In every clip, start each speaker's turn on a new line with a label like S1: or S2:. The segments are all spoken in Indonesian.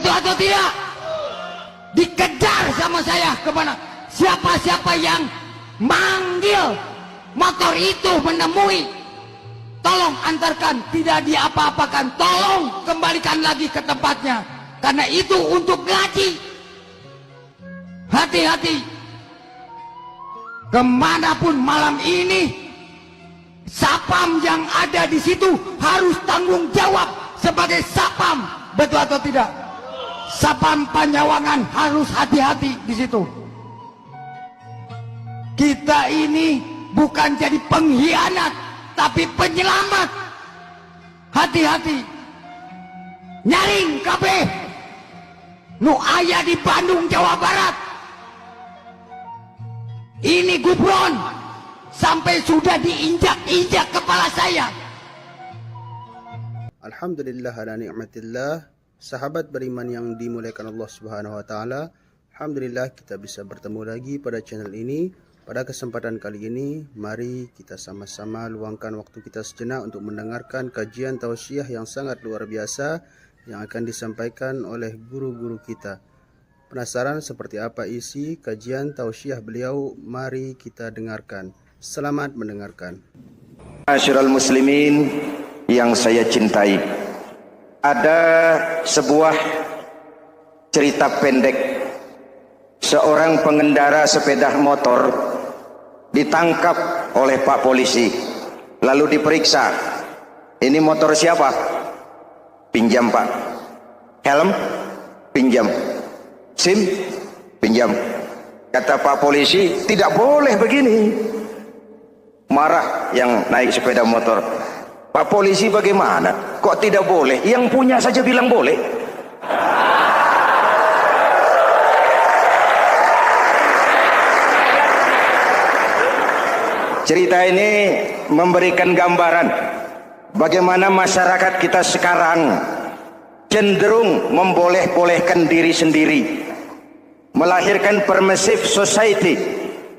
S1: Betul atau tidak? Dikejar sama saya kemana? Siapa-siapa yang manggil motor itu menemui, tolong antarkan, tidak diapa-apakan, tolong kembalikan lagi ke tempatnya, karena itu untuk ngaji. Hati-hati, kemanapun malam ini, Sapam yang ada di situ harus tanggung jawab sebagai Sapam, betul atau tidak? Sapam Panyawangan harus hati-hati di situ. Kita ini bukan jadi pengkhianat, tapi penyelamat. Hati-hati. Nyaring kabeh nu aya di Bandung, Jawa Barat. Ini Gubron sampai sudah diinjak-injak kepala saya.
S2: Alhamdulillah ala ni'matillah. Sahabat beriman yang dimuliakan Allah Subhanahu wa taala, alhamdulillah kita bisa bertemu lagi pada channel ini. Pada kesempatan kali ini, mari kita sama-sama luangkan waktu kita sejenak untuk mendengarkan kajian tausiah yang sangat luar biasa yang akan disampaikan oleh guru-guru kita. Penasaran seperti apa isi kajian tausiah beliau? Mari kita dengarkan. Selamat mendengarkan.
S3: Ma'asyiral muslimin yang saya cintai, ada sebuah cerita pendek. Seorang pengendara sepeda motor ditangkap oleh Pak Polisi, lalu diperiksa. Ini motor siapa? Pinjam Pak. Helm? Pinjam. SIM? Pinjam. Kata Pak Polisi, tidak boleh begini. Marah yang naik sepeda motor. Pak Polisi bagaimana? Kok tidak boleh? Yang punya saja bilang boleh. Cerita ini memberikan gambaran bagaimana masyarakat kita sekarang cenderung memboleh-bolehkan diri sendiri, melahirkan permissive society.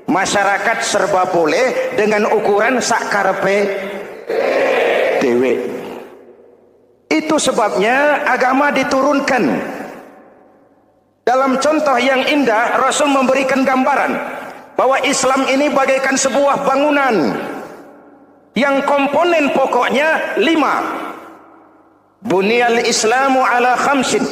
S3: Masyarakat serba boleh dengan ukuran sakarepe dewe. Itu sebabnya agama diturunkan. Dalam contoh yang indah, Rasul memberikan gambaran bahwa Islam ini bagaikan sebuah bangunan yang komponen pokoknya 5. Bunyal Islamu ala khamsin.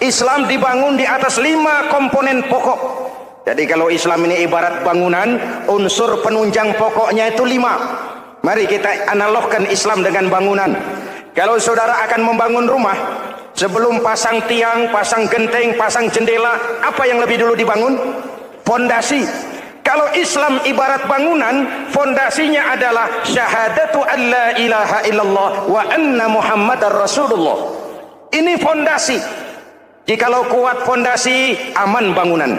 S3: Islam dibangun di atas 5 komponen pokok. Jadi kalau Islam ini ibarat bangunan, unsur penunjang pokoknya itu 5. Mari kita analogkan Islam dengan bangunan. Kalau saudara akan membangun rumah, sebelum pasang tiang, pasang genteng, pasang jendela, apa yang lebih dulu dibangun? Fondasi. Kalau Islam ibarat bangunan, fondasinya adalah syahadatu an la ilaha illallah wa anna muhammadar rasulullah. Ini fondasi. Jikalau kuat fondasi, aman bangunan.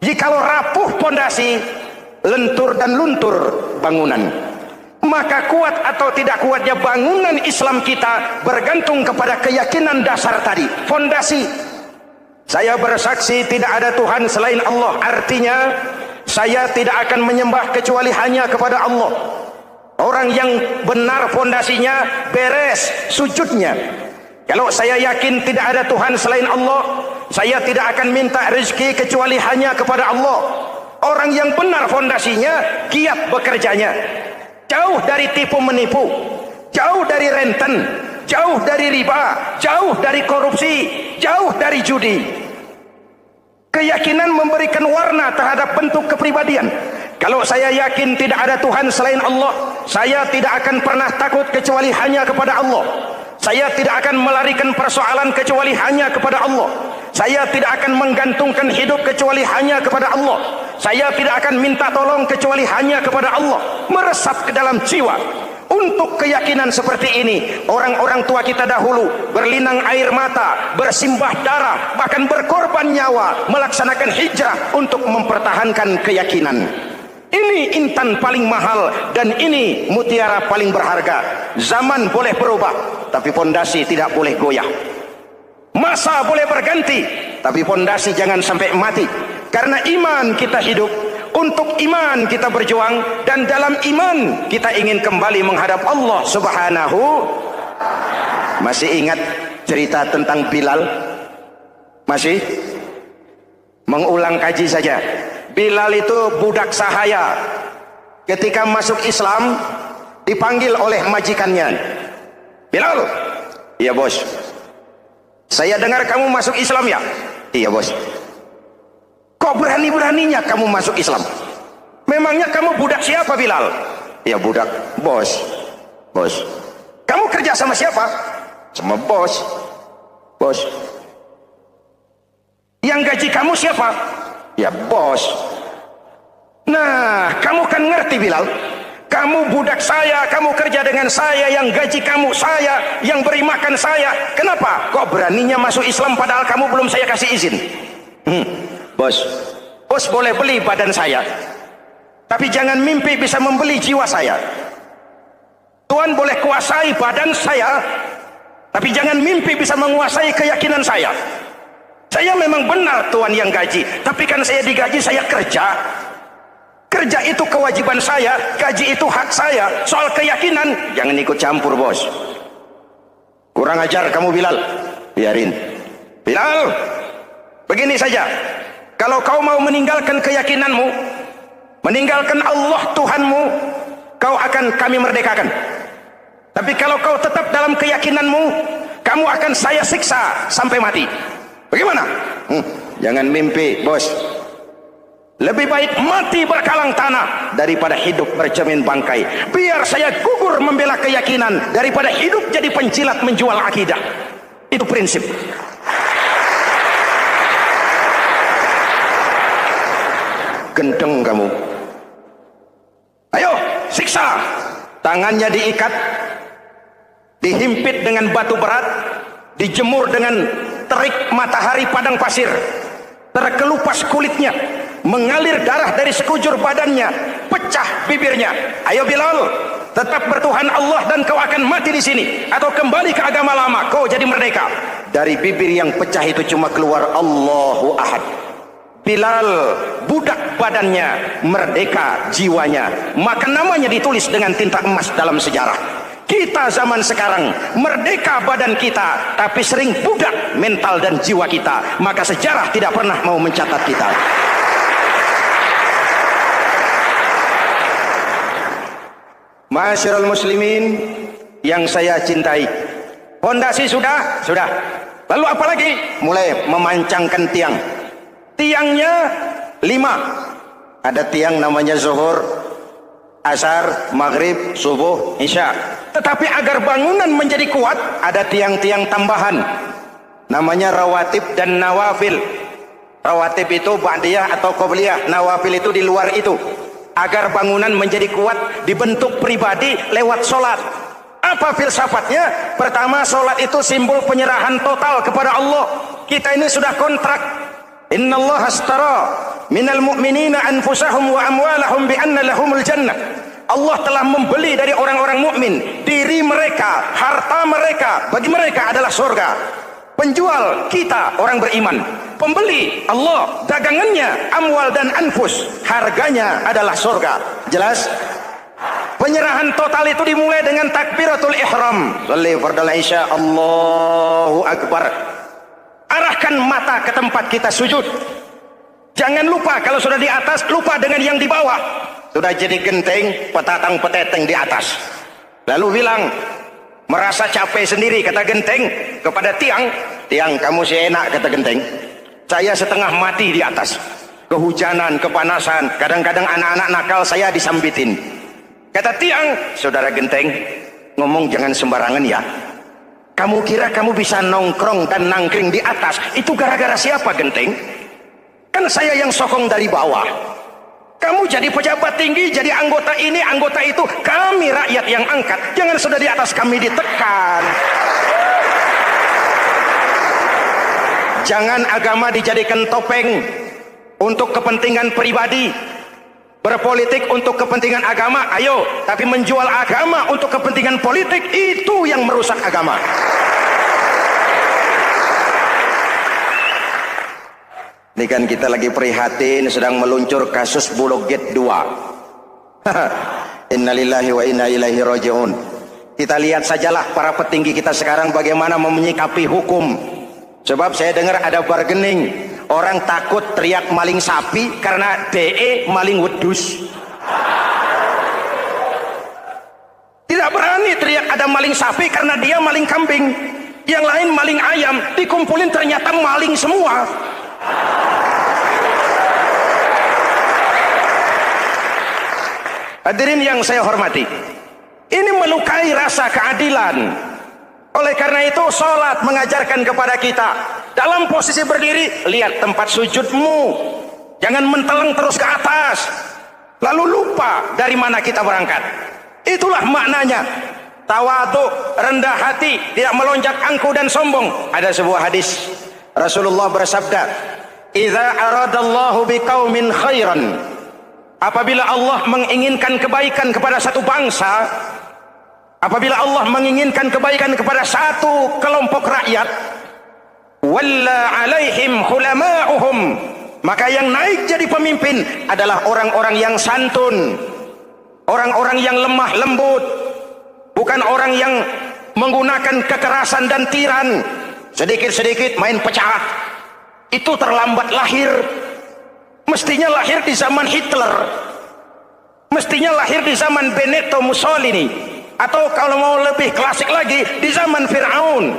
S3: Jikalau rapuh fondasi, lentur dan luntur bangunan. Maka kuat atau tidak kuatnya bangunan Islam kita bergantung kepada keyakinan dasar tadi, fondasi. Saya bersaksi tidak ada Tuhan selain Allah, artinya saya tidak akan menyembah kecuali hanya kepada Allah. Orang yang benar fondasinya beres sujudnya. Kalau saya yakin tidak ada Tuhan selain Allah, saya tidak akan minta rezeki kecuali hanya kepada Allah. Orang yang benar fondasinya, giat bekerjanya, jauh dari tipu menipu, jauh dari renten, jauh dari riba, jauh dari korupsi, jauh dari judi. Keyakinan memberikan warna terhadap bentuk kepribadian. Kalau saya yakin tidak ada Tuhan selain Allah, saya tidak akan pernah takut kecuali hanya kepada Allah. Saya tidak akan melarikan persoalan kecuali hanya kepada Allah. Saya tidak akan menggantungkan hidup kecuali hanya kepada Allah. Saya tidak akan minta tolong kecuali hanya kepada Allah. Meresap ke dalam jiwa. Untuk keyakinan seperti ini, orang-orang tua kita dahulu berlinang air mata, bersimbah darah, bahkan berkorban nyawa, melaksanakan hijrah untuk mempertahankan keyakinan. Ini intan paling mahal dan ini mutiara paling berharga. Zaman boleh berubah, tapi fondasi tidak boleh goyah. Masa boleh berganti, tapi fondasi jangan sampai mati. Karena iman kita hidup, untuk iman kita berjuang, dan dalam iman kita ingin kembali menghadap Allah Subhanahu. Masih ingat cerita tentang Bilal? Masih? Mengulang kaji saja. Bilal itu budak sahaya. Ketika masuk Islam, dipanggil oleh majikannya. Bilal, iya bos. Saya dengar kamu masuk Islam ya? Iya bos. Kok berani-beraninya kamu masuk Islam? Memangnya kamu budak siapa Bilal? Ya budak bos. Bos. Kamu kerja sama siapa? Sama bos. Bos. Yang gaji kamu siapa? Ya bos. Nah, kamu kan ngerti Bilal. Kamu budak saya, kamu kerja dengan saya, yang gaji kamu saya, yang beri makan saya. Kenapa? Kok beraninya masuk Islam padahal kamu belum saya kasih izin? Bos, bos boleh beli badan saya, tapi jangan mimpi bisa membeli jiwa saya. Tuhan boleh kuasai badan saya, tapi jangan mimpi bisa menguasai keyakinan saya. Saya memang benar Tuhan yang gaji, tapi kan saya digaji, saya kerja. Kerja itu kewajiban saya, gaji itu hak saya. Soal keyakinan, jangan ikut campur bos. Kurang ajar kamu Bilal. Biarin. Bilal, begini saja. Kalau kau mau meninggalkan keyakinanmu, meninggalkan Allah Tuhanmu, kau akan kami merdekakan. Tapi kalau kau tetap dalam keyakinanmu, kamu akan saya siksa sampai mati. Bagaimana? Jangan mimpi bos. Lebih baik mati berkalang tanah daripada hidup bercermin bangkai. Biar saya gugur membela keyakinan daripada hidup jadi penjilat menjual akidah. Itu prinsip. Gendeng kamu. Ayo, siksa. Tangannya diikat, dihimpit dengan batu berat, dijemur dengan terik matahari padang pasir, terkelupas kulitnya, mengalir darah dari sekujur badannya, pecah bibirnya. Ayo Bilal, tetap bertuhan Allah dan kau akan mati di sini, atau kembali ke agama lama, kau jadi merdeka. Dari bibir yang pecah itu cuma keluar Allahu Ahad. Bilal, budak badannya, merdeka jiwanya, maka namanya ditulis dengan tinta emas dalam sejarah. Kita zaman sekarang merdeka badan kita, tapi sering budak mental dan jiwa kita, maka sejarah tidak pernah mau mencatat kita. Masyarul muslimin yang saya cintai, fondasi sudah. Lalu apa lagi? Mulai memancangkan tiang. Tiangnya 5. Ada tiang namanya zuhur, asar, maghrib, subuh, isya. Tetapi agar bangunan menjadi kuat, ada tiang-tiang tambahan. Namanya rawatib dan nawafil. Rawatib itu ba'diyah atau qobliyah, nawafil itu di luar itu. Agar bangunan menjadi kuat, dibentuk pribadi lewat sholat. Apa filsafatnya? Pertama, sholat itu simbol penyerahan total kepada Allah. Kita ini sudah kontrak. Innallaha astara minal mu'minina anfusahum wa amwalahum bi anna lahumul jannah. Allah telah membeli dari orang-orang mukmin diri mereka, harta mereka, bagi mereka adalah surga. Penjual kita orang beriman, pembeli Allah, dagangannya amwal dan anfus, harganya adalah surga. Jelas? Penyerahan total itu dimulai dengan takbiratul ihram. Shalli fardal isya, Allahu akbar. Arahkan mata ke tempat kita sujud. Jangan lupa kalau sudah di atas, lupa dengan yang di bawah. Sudah jadi genteng, petatang peteteng di atas. Lalu bilang, merasa capek sendiri, kata genteng kepada tiang. Tiang, kamu sih enak, kata genteng. Saya setengah mati di atas. Kehujanan, kepanasan, kadang-kadang anak-anak nakal saya disambitin. Kata tiang, saudara genteng, ngomong jangan sembarangan ya. Kamu kira kamu bisa nongkrong dan nangkring di atas, itu gara-gara siapa genteng? Kan saya yang sokong dari bawah. Kamu jadi pejabat tinggi, jadi anggota ini, anggota itu. Kami rakyat yang angkat. Jangan sudah di atas kami ditekan. Jangan agama dijadikan topeng untuk kepentingan pribadi. Berpolitik untuk kepentingan agama, ayo. Tapi menjual agama untuk kepentingan politik, itu yang merusak agama. Ini kan kita lagi prihatin, sedang meluncur kasus Bulog Gate 2. Innalillahi wa inna ilaihi raji'un. Kita lihat sajalah para petinggi kita sekarang bagaimana menyikapi hukum. Sebab saya dengar ada bargaining, orang takut teriak maling sapi karena DE maling wedus. Tidak berani teriak ada maling sapi karena dia maling kambing. Yang lain maling ayam, dikumpulin ternyata maling semua. Hadirin yang saya hormati, ini melukai rasa keadilan. Oleh karena itu sholat mengajarkan kepada kita, dalam posisi berdiri, lihat tempat sujudmu, jangan menteleng terus ke atas lalu lupa dari mana kita berangkat. Itulah maknanya tawadhu, rendah hati, tidak melonjak angkuh dan sombong. Ada sebuah hadis Rasulullah bersabda, idza aradallahu biqaumin khairan, apabila Allah menginginkan kebaikan kepada satu bangsa, apabila Allah menginginkan kebaikan kepada satu kelompok rakyat, walla alaihim hulama'uhum, maka yang naik jadi pemimpin adalah orang-orang yang santun, orang-orang yang lemah lembut, bukan orang yang menggunakan kekerasan dan tiran, sedikit-sedikit main pecah. Itu terlambat lahir. Mestinya lahir di zaman Hitler, mestinya lahir di zaman Benito Mussolini, atau kalau mau lebih klasik lagi di zaman Fir'aun.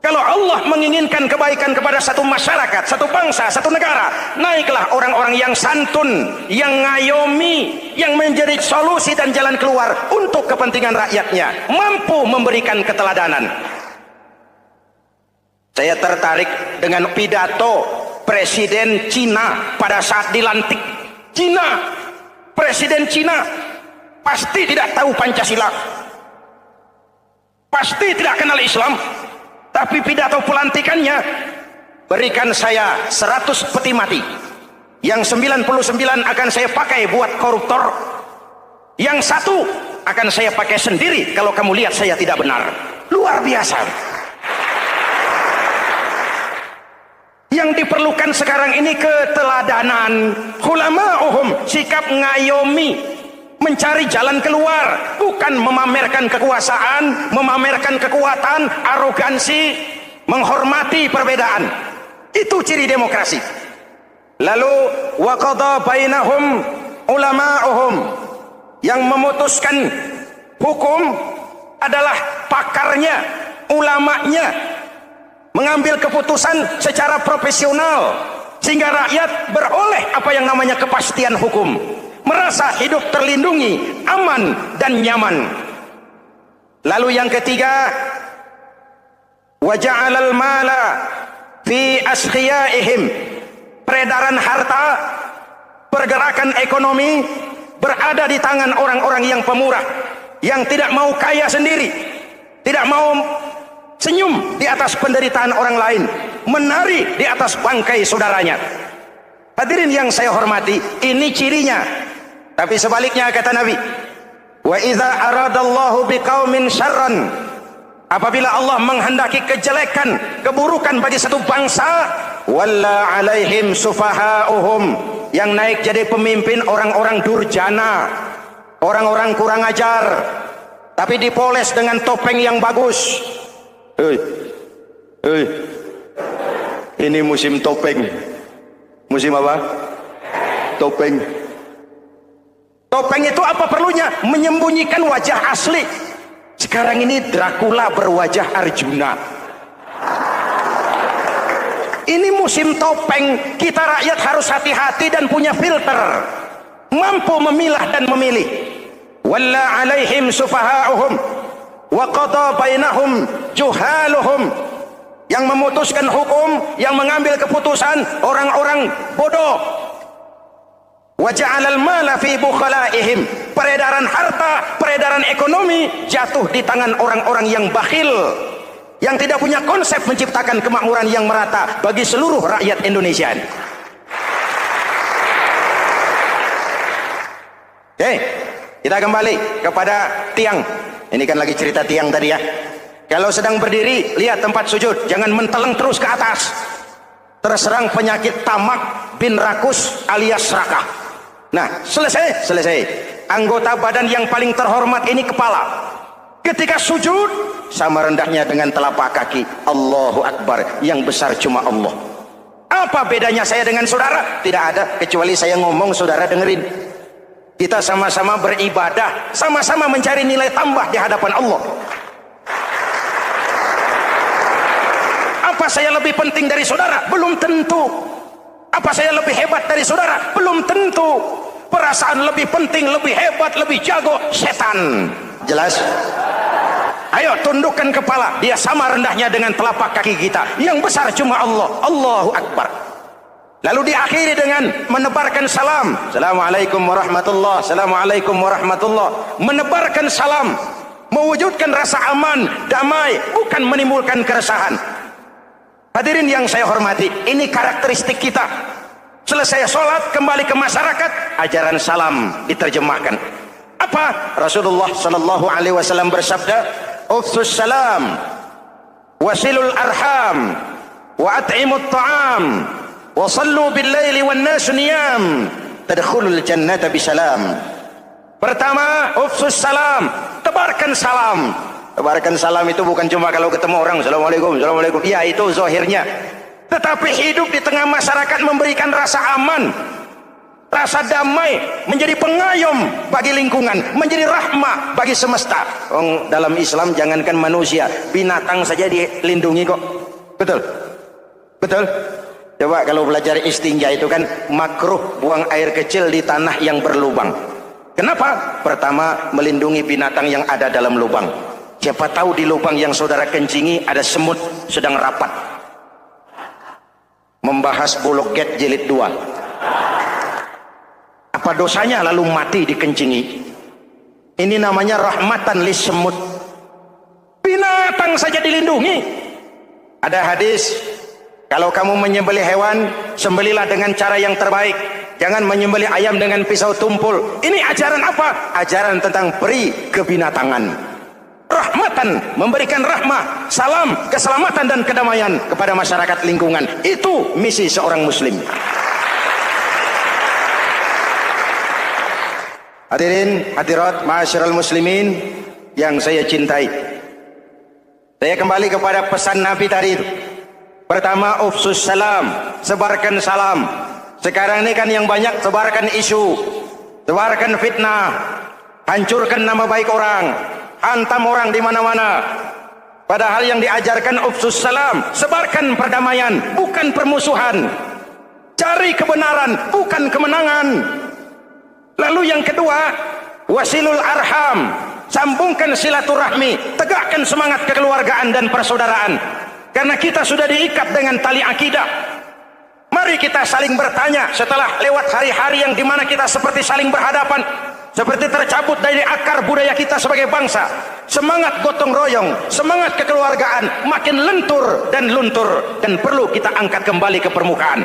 S3: Kalau Allah menginginkan kebaikan kepada satu masyarakat, satu bangsa, satu negara, naiklah orang-orang yang santun, yang ngayomi, yang menjadi solusi dan jalan keluar untuk kepentingan rakyatnya, mampu memberikan keteladanan. Saya tertarik dengan pidato Presiden Cina pada saat dilantik. Presiden Cina pasti tidak tahu Pancasila, pasti tidak kenal Islam, tapi pidato pelantikannya, berikan saya 100 peti mati, yang 99 akan saya pakai buat koruptor, yang satu akan saya pakai sendiri kalau kamu lihat saya tidak benar. Luar biasa. Yang diperlukan sekarang ini keteladanan, hulama'uhum, sikap ngayomi, mencari jalan keluar, bukan memamerkan kekuasaan, memamerkan kekuatan, arogansi, menghormati perbedaan. Itu ciri demokrasi. Lalu wa qadha bainahum ulama'uhum, yang memutuskan hukum adalah pakarnya, ulamanya, mengambil keputusan secara profesional sehingga rakyat beroleh apa yang namanya kepastian hukum, merasa hidup terlindungi, aman dan nyaman. Lalu yang ketiga, wa ja'alal mala fi asqiyaihim, peredaran harta, pergerakan ekonomi berada di tangan orang-orang yang pemurah, yang tidak mau kaya sendiri, tidak mau senyum di atas penderitaan orang lain, menari di atas bangkai saudaranya. Hadirin yang saya hormati, ini cirinya. Tapi sebaliknya kata Nabi, wa idza aradallahu biqaumin syarran, apabila Allah menghendaki kejelekan, keburukan bagi satu bangsa, walla alaihim sufaha'uhum, yang naik jadi pemimpin orang-orang durjana, orang-orang kurang ajar, tapi dipoles dengan topeng yang bagus. Ini musim topeng. Musim apa? Topeng. Topeng itu apa perlunya? Menyembunyikan wajah asli. Sekarang ini Dracula berwajah Arjuna. Ini musim topeng. Kita rakyat harus hati-hati dan punya filter, mampu memilah dan memilih. Walla alaihim sufaha'uhum wa qada bainahum juhaluhum, yang memutuskan hukum, yang mengambil keputusan orang-orang bodoh. Wa ja'alal mala fi bukhalaihim, peredaran harta, peredaran ekonomi jatuh di tangan orang-orang yang bakhil, yang tidak punya konsep menciptakan kemakmuran yang merata bagi seluruh rakyat Indonesia. Oke, kita kembali kepada tiang. Ini kan lagi cerita tiang tadi ya. Kalau sedang berdiri, lihat tempat sujud, jangan menteleng terus ke atas. Terserang penyakit tamak bin rakus alias serakah. Nah, selesai. Anggota badan yang paling terhormat ini kepala. Ketika sujud, sama rendahnya dengan telapak kaki. Allahu Akbar, yang besar cuma Allah. Apa bedanya saya dengan saudara? Tidak ada, kecuali saya ngomong saudara dengerin. Kita sama-sama beribadah, sama-sama mencari nilai tambah di hadapan Allah. Apa saya lebih penting dari saudara? Belum tentu. Apa saya lebih hebat dari saudara? Belum tentu. Perasaan lebih penting, lebih hebat, lebih jago, setan. Jelas? Ayo tundukkan kepala. Dia sama rendahnya dengan telapak kaki kita. Yang besar cuma Allah. Allahu Akbar. Lalu diakhiri dengan menebarkan salam. Assalamualaikum warahmatullahi. Assalamualaikum warahmatullahi. Menebarkan salam, mewujudkan rasa aman, damai, bukan menimbulkan keresahan. Hadirin yang saya hormati, ini karakteristik kita. Selesai sholat, kembali ke masyarakat, ajaran salam diterjemahkan. Apa? Rasulullah sallallahu alaihi wasallam bersabda, "Ufsus salam, wasilul arham, wa at'imut ta'am, wa sallu bil laili wan nasu niyam, tadkhulul jannata bisalam." Pertama, ufsus salam, tebarkan salam. Tebarkan salam itu bukan cuma kalau ketemu orang, assalamualaikum, assalamualaikum. Ya, itu zahirnya. Tetapi hidup di tengah masyarakat memberikan rasa aman, rasa damai, menjadi pengayom bagi lingkungan, menjadi rahmah bagi semesta. Dalam Islam jangankan manusia, binatang saja dilindungi kok. Betul? Betul? Coba kalau belajar istinja itu kan makruh buang air kecil di tanah yang berlubang. Kenapa? Pertama, melindungi binatang yang ada dalam lubang. Siapa tahu di lubang yang saudara kencingi ada semut sedang rapat membahas Bulog Gate jilid 2. Apa dosanya lalu mati dikencingi? Ini namanya rahmatan lis semut. Binatang saja dilindungi. Ada hadis, kalau kamu menyembelih hewan, sembelilah dengan cara yang terbaik. Jangan menyembelih ayam dengan pisau tumpul. Ini ajaran apa? Ajaran tentang peri kebinatangan. Rahmatan, memberikan rahmah, salam, keselamatan dan kedamaian kepada masyarakat lingkungan. Itu misi seorang muslim. Hadirin, hadirat, ma'asyiral muslimin yang saya cintai. Saya kembali kepada pesan Nabi tadi itu. Pertama, ufsus salam, sebarkan salam. Sekarang ini kan yang banyak sebarkan isu, sebarkan fitnah, hancurkan nama baik orang, hantam orang di mana-mana. Padahal yang diajarkan ufsus salam, sebarkan perdamaian, bukan permusuhan. Cari kebenaran, bukan kemenangan. Lalu yang kedua, wasilul arham, sambungkan silaturahmi, tegakkan semangat kekeluargaan dan persaudaraan. Karena kita sudah diikat dengan tali akidah. Mari kita saling bertanya setelah lewat hari-hari yang dimana kita seperti saling berhadapan, seperti tercabut dari akar budaya kita sebagai bangsa. Semangat gotong royong, semangat kekeluargaan makin lentur dan luntur, dan perlu kita angkat kembali ke permukaan.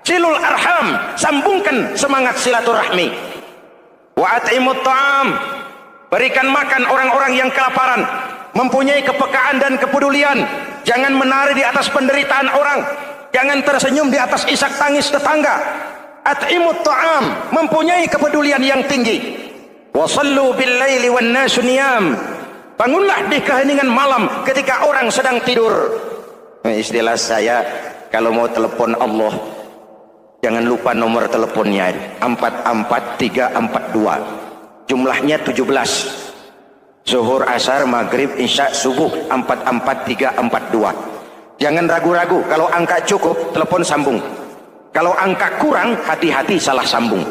S3: Silul arham, sambungkan semangat silaturahmi. Wa at'imut ta'am, berikan makan orang-orang yang kelaparan, mempunyai kepekaan dan kepedulian. Jangan menari di atas penderitaan orang, jangan tersenyum di atas isak tangis tetangga. At'imut ta'am, mempunyai kepedulian yang tinggi. Wa sallu bil laili wan nasu niyam, bangunlah di keheningan malam ketika orang sedang tidur. Istilah saya, kalau mau telepon Allah, jangan lupa nomor teleponnya 444342. Jumlahnya 17. Zuhur, asar, maghrib, isya, subuh 444342. Jangan ragu-ragu, kalau angka cukup telepon sambung. Kalau angka kurang, hati-hati salah sambung.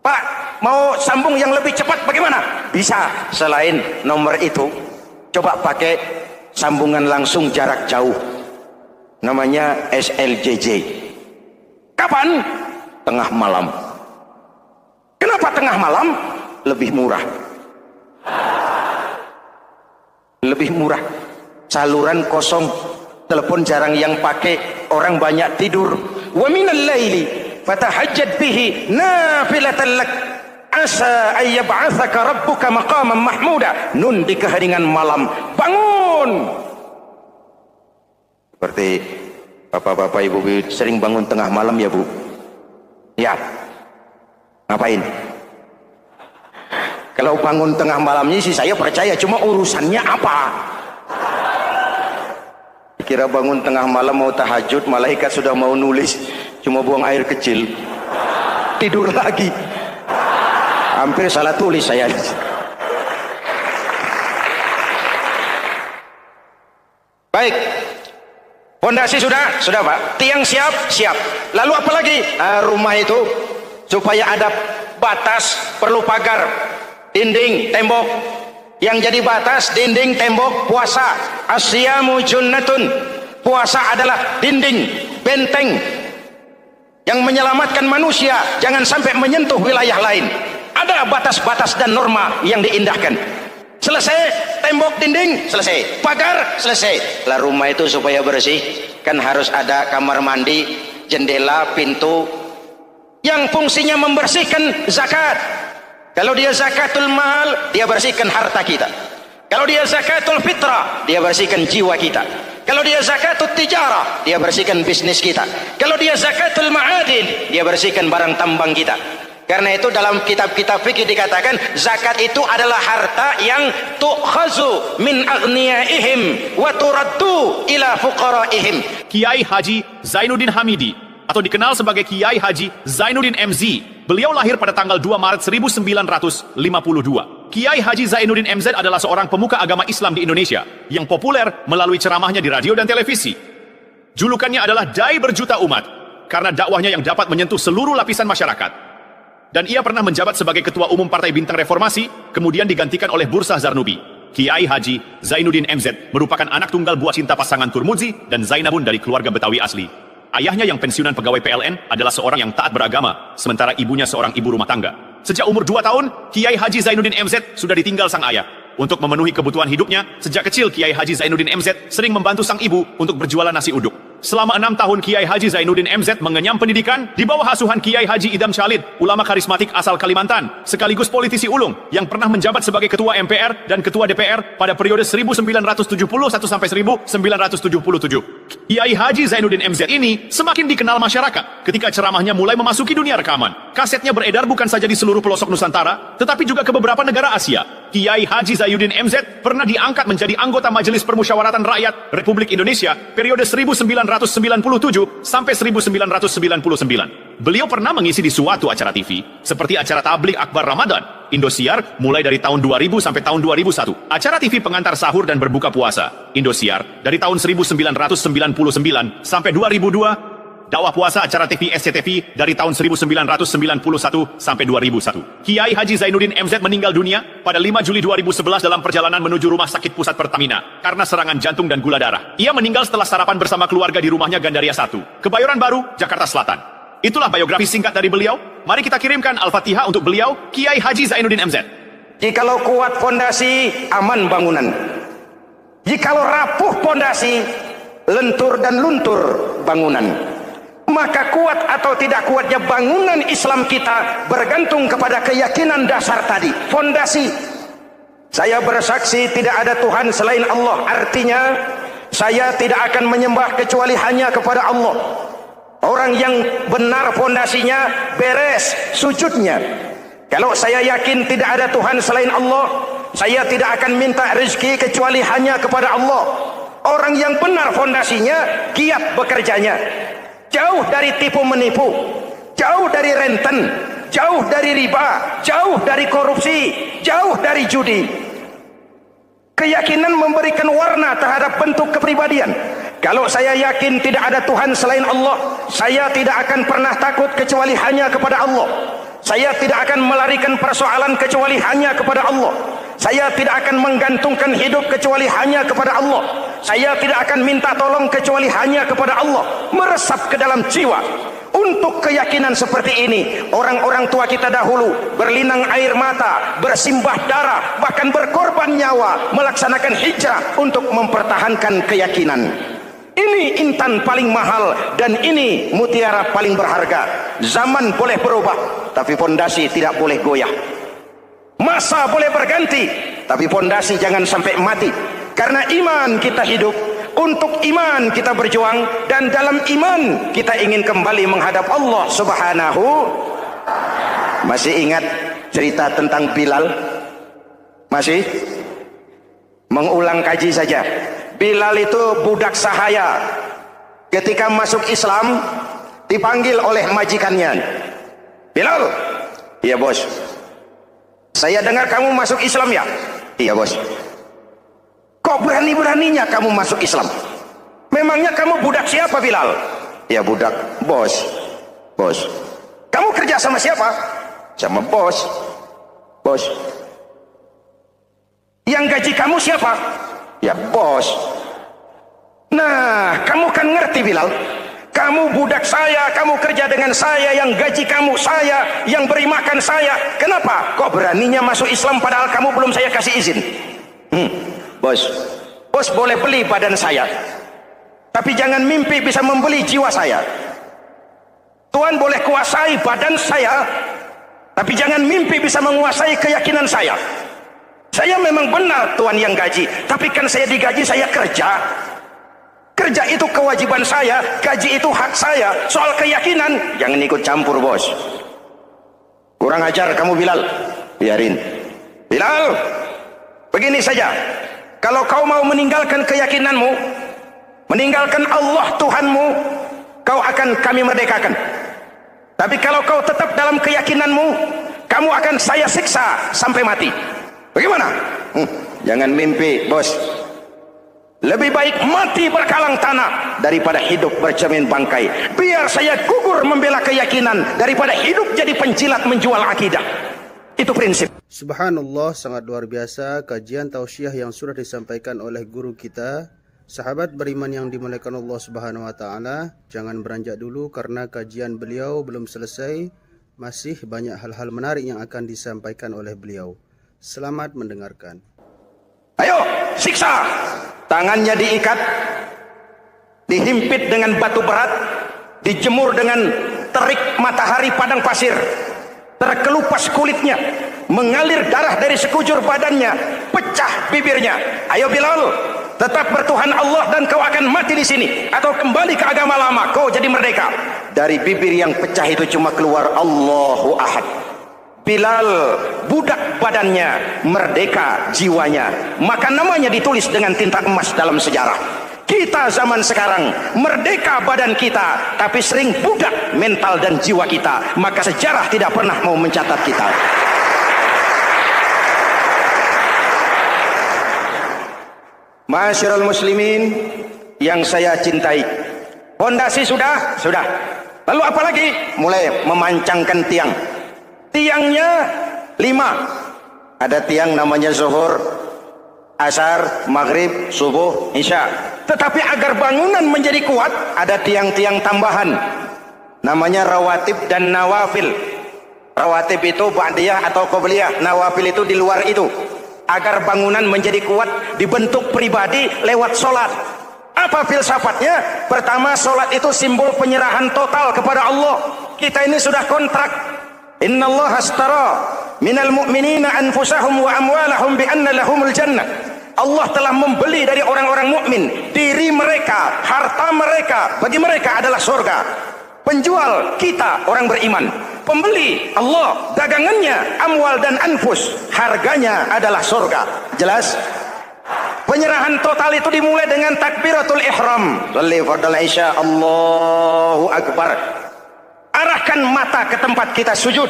S3: Pak, mau sambung yang lebih cepat bagaimana? Bisa, selain nomor itu, coba pakai sambungan langsung jarak jauh. Namanya SLJJ. Kapan? Tengah malam. Kenapa tengah malam? Lebih murah. Lebih murah. Saluran kosong, telepon jarang yang pakai, orang banyak tidur. Wa minal laili fatahajjad bihi nafilatan lak asa ay yab'atsaka rabbuka maqaman mahmuda. Nun di keheningan malam, bangun. Seperti bapak-bapak, ibu-ibu sering bangun tengah malam ya, Bu? Ya. Ngapain? Kalau bangun tengah malamnya sih saya percaya, cuma urusannya apa? Kira bangun tengah malam mau tahajud, malaikat sudah mau nulis, cuma buang air kecil, tidur lagi. Hampir salah tulis saya. Baik, fondasi sudah Pak. Tiang siap. Lalu apa lagi? Rumah itu supaya ada batas, perlu pagar, dinding, tembok. Yang jadi batas, dinding, tembok, puasa. Asyamu junnatun. Puasa adalah dinding, benteng yang menyelamatkan manusia jangan sampai menyentuh wilayah lain. Ada batas-batas dan norma yang diindahkan. Selesai, tembok, dinding, selesai. Pagar, selesai. Lah rumah itu supaya bersih, kan harus ada kamar mandi, jendela, pintu yang fungsinya membersihkan zakat. Kalau dia zakatul mal, dia bersihkan harta kita. Kalau dia zakatul fitrah, dia bersihkan jiwa kita. Kalau dia zakatul tijarah, dia bersihkan bisnis kita. Kalau dia zakatul ma'adin, dia bersihkan barang tambang kita. Karena itu dalam kitab-kitab fikih dikatakan zakat itu adalah harta yang tu'khazu min aghniyaihim wa turaddu ila fuqaraihim.
S4: Kiai Haji Zainuddin Hamidi atau dikenal sebagai Kiai Haji Zainuddin MZ. Beliau lahir pada tanggal 2 Maret 1952. Kiai Haji Zainuddin MZ adalah seorang pemuka agama Islam di Indonesia yang populer melalui ceramahnya di radio dan televisi. Julukannya adalah Dai Berjuta Umat karena dakwahnya yang dapat menyentuh seluruh lapisan masyarakat. Dan ia pernah menjabat sebagai Ketua Umum Partai Bintang Reformasi, kemudian digantikan oleh Bursah Zarnubi. Kiai Haji Zainuddin MZ merupakan anak tunggal buah cinta pasangan Turmudzi dan Zainabun dari keluarga Betawi asli. Ayahnya yang pensiunan pegawai PLN adalah seorang yang taat beragama, sementara ibunya seorang ibu rumah tangga. Sejak umur 2 tahun, Kiai Haji Zainuddin MZ sudah ditinggal sang ayah. Untuk memenuhi kebutuhan hidupnya, sejak kecil Kiai Haji Zainuddin MZ sering membantu sang ibu untuk berjualan nasi uduk. Selama 6 tahun Kiai Haji Zainuddin MZ mengenyam pendidikan di bawah asuhan Kiai Haji Idam Syalid, ulama karismatik asal Kalimantan, sekaligus politisi ulung yang pernah menjabat sebagai Ketua MPR dan Ketua DPR pada periode 1971 sampai 1977. Kiai Haji Zainuddin MZ ini semakin dikenal masyarakat ketika ceramahnya mulai memasuki dunia rekaman. Kasetnya beredar bukan saja di seluruh pelosok Nusantara, tetapi juga ke beberapa negara Asia. Kiai Haji Zainuddin MZ pernah diangkat menjadi anggota Majelis Permusyawaratan Rakyat Republik Indonesia periode 1997 sampai 1999. Beliau pernah mengisi di suatu acara TV, seperti acara Tabligh Akbar Ramadan, Indosiar mulai dari tahun 2000 sampai tahun 2001. Acara TV pengantar sahur dan berbuka puasa, Indosiar dari tahun 1999 sampai 2002. Dakwah puasa acara TV SCTV dari tahun 1991 sampai 2001. Kiai Haji Zainuddin MZ meninggal dunia pada 5 Juli 2011 dalam perjalanan menuju Rumah Sakit Pusat Pertamina karena serangan jantung dan gula darah. Ia meninggal setelah sarapan bersama keluarga di rumahnya Gandaria 1, Kebayoran Baru, Jakarta Selatan. Itulah biografi singkat dari beliau. Mari kita kirimkan Al-Fatihah untuk beliau, Kiai Haji Zainuddin MZ.
S3: Jikalau kuat fondasi, aman bangunan. Jikalau rapuh fondasi, lentur dan luntur bangunan. Maka kuat atau tidak kuatnya bangunan Islam kita bergantung kepada keyakinan dasar tadi, fondasi. Saya bersaksi tidak ada Tuhan selain Allah, artinya saya tidak akan menyembah kecuali hanya kepada Allah. Orang yang benar fondasinya beres sujudnya. Kalau saya yakin tidak ada Tuhan selain Allah, saya tidak akan minta rezeki kecuali hanya kepada Allah. Orang yang benar fondasinya giat bekerjanya, jauh dari tipu menipu, jauh dari renten, jauh dari riba, jauh dari korupsi, jauh dari judi. Keyakinan memberikan warna terhadap bentuk kepribadian. Kalau saya yakin tidak ada Tuhan selain Allah, saya tidak akan pernah takut kecuali hanya kepada Allah. Saya tidak akan melarikan persoalan kecuali hanya kepada Allah. Saya tidak akan menggantungkan hidup kecuali hanya kepada Allah. Saya tidak akan minta tolong kecuali hanya kepada Allah. Meresap ke dalam jiwa. Untuk keyakinan seperti ini, orang-orang tua kita dahulu berlinang air mata, bersimbah darah, bahkan berkorban nyawa, melaksanakan hijrah untuk mempertahankan keyakinan. Ini intan paling mahal dan ini mutiara paling berharga. Zaman boleh berubah, tapi fondasi tidak boleh goyah. Masa boleh berganti, tapi fondasi jangan sampai mati. Karena iman kita hidup, untuk iman kita berjuang, dan dalam iman kita ingin kembali menghadap Allah Subhanahu. Masih ingat cerita tentang Bilal? Masih? Mengulang kaji saja. Bilal itu budak sahaya. Ketika masuk Islam, dipanggil oleh majikannya. Bilal, iya bos. Saya dengar kamu masuk Islam ya? Iya bos. Kok berani-beraninya kamu masuk Islam? Memangnya kamu budak siapa Bilal? Ya budak bos. Bos. Kamu kerja sama siapa? Sama bos. Bos. Yang gaji kamu siapa? Ya bos. Nah, kamu kan ngerti Bilal. Kamu budak saya, kamu kerja dengan saya, yang gaji kamu saya, yang beri makan saya. Kenapa? Kok beraninya masuk Islam padahal kamu belum saya kasih izin? Bos, bos boleh beli badan saya, tapi jangan mimpi bisa membeli jiwa saya. Tuhan boleh kuasai badan saya, tapi jangan mimpi bisa menguasai keyakinan saya. Saya memang benar Tuhan yang gaji, tapi kan saya digaji, saya kerja. Kerja itu kewajiban saya, gaji itu hak saya. Soal keyakinan, jangan ikut campur bos. Kurang ajar kamu Bilal. Biarin. Bilal, begini saja. Kalau kau mau meninggalkan keyakinanmu, meninggalkan Allah Tuhanmu, kau akan kami merdekakan. Tapi kalau kau tetap dalam keyakinanmu, kamu akan saya siksa sampai mati. Bagaimana? Jangan mimpi bos. Lebih baik mati berkalang tanah daripada hidup bercermin bangkai. Biar saya gugur membela keyakinan daripada hidup jadi penjilat menjual akidah. Itu prinsip.
S2: Subhanallah, sangat luar biasa kajian tausiah yang sudah disampaikan oleh guru kita. Sahabat beriman yang dimuliakan Allah Subhanahu wa taala, jangan beranjak dulu karena kajian beliau belum selesai. Masih banyak hal-hal menarik yang akan disampaikan oleh beliau. Selamat mendengarkan.
S3: Ayo, siksa. Tangannya diikat, dihimpit dengan batu berat, dijemur dengan terik matahari padang pasir, terkelupas kulitnya, mengalir darah dari sekujur badannya, pecah bibirnya. Ayo Bilal, tetap bertuhan Allah dan kau akan mati di sini, atau kembali ke agama lama, kau jadi merdeka. Dari bibir yang pecah itu cuma keluar Allahu Ahad. Bilal budak badannya, merdeka jiwanya, maka namanya ditulis dengan tinta emas dalam sejarah. Kita zaman sekarang merdeka badan kita, tapi sering budak mental dan jiwa kita, maka sejarah tidak pernah mau mencatat kita. Masyarul muslimin yang saya cintai, fondasi sudah. Lalu apa lagi? Mulai memancangkan tiang. Tiangnya 5. Ada tiang namanya zuhur, asar, maghrib, subuh, isya. Tetapi agar bangunan menjadi kuat, ada tiang-tiang tambahan. Namanya rawatib dan nawafil. Rawatib itu ba'diyah atau qobliyah, nawafil itu di luar itu. Agar bangunan menjadi kuat, dibentuk pribadi lewat sholat. Apa filsafatnya? Pertama, sholat itu simbol penyerahan total kepada Allah. Kita ini sudah kontrak. Innallaha astara minal mu'minina anfusahum wa amwalahum bi anna lahumul jannah. Allah telah membeli dari orang-orang mukmin diri mereka, harta mereka, bagi mereka adalah surga. Penjual kita orang beriman, pembeli Allah, dagangannya amwal dan anfus, harganya adalah surga. Jelas? Penyerahan total itu dimulai dengan takbiratul ihram. Shalli fardal isya, Allahu akbar. Arahkan mata ke tempat kita sujud.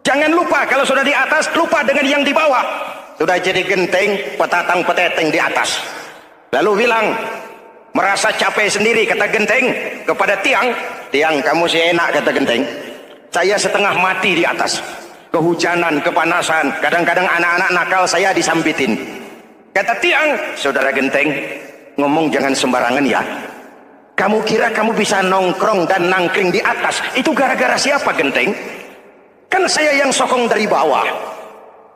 S3: Jangan lupa kalau sudah di atas, lupa dengan yang di bawah. Sudah jadi genteng, petatang peteteng di atas. Lalu bilang, merasa capek sendiri, kata genteng kepada tiang. Tiang, kamu sih enak, kata genteng. Saya setengah mati di atas. Kehujanan, kepanasan, kadang-kadang anak-anak nakal saya disambitin. Kata tiang, saudara genteng, ngomong jangan sembarangan ya. Kamu kira kamu bisa nongkrong dan nangkring di atas, itu gara-gara siapa genteng? Kan saya yang sokong dari bawah.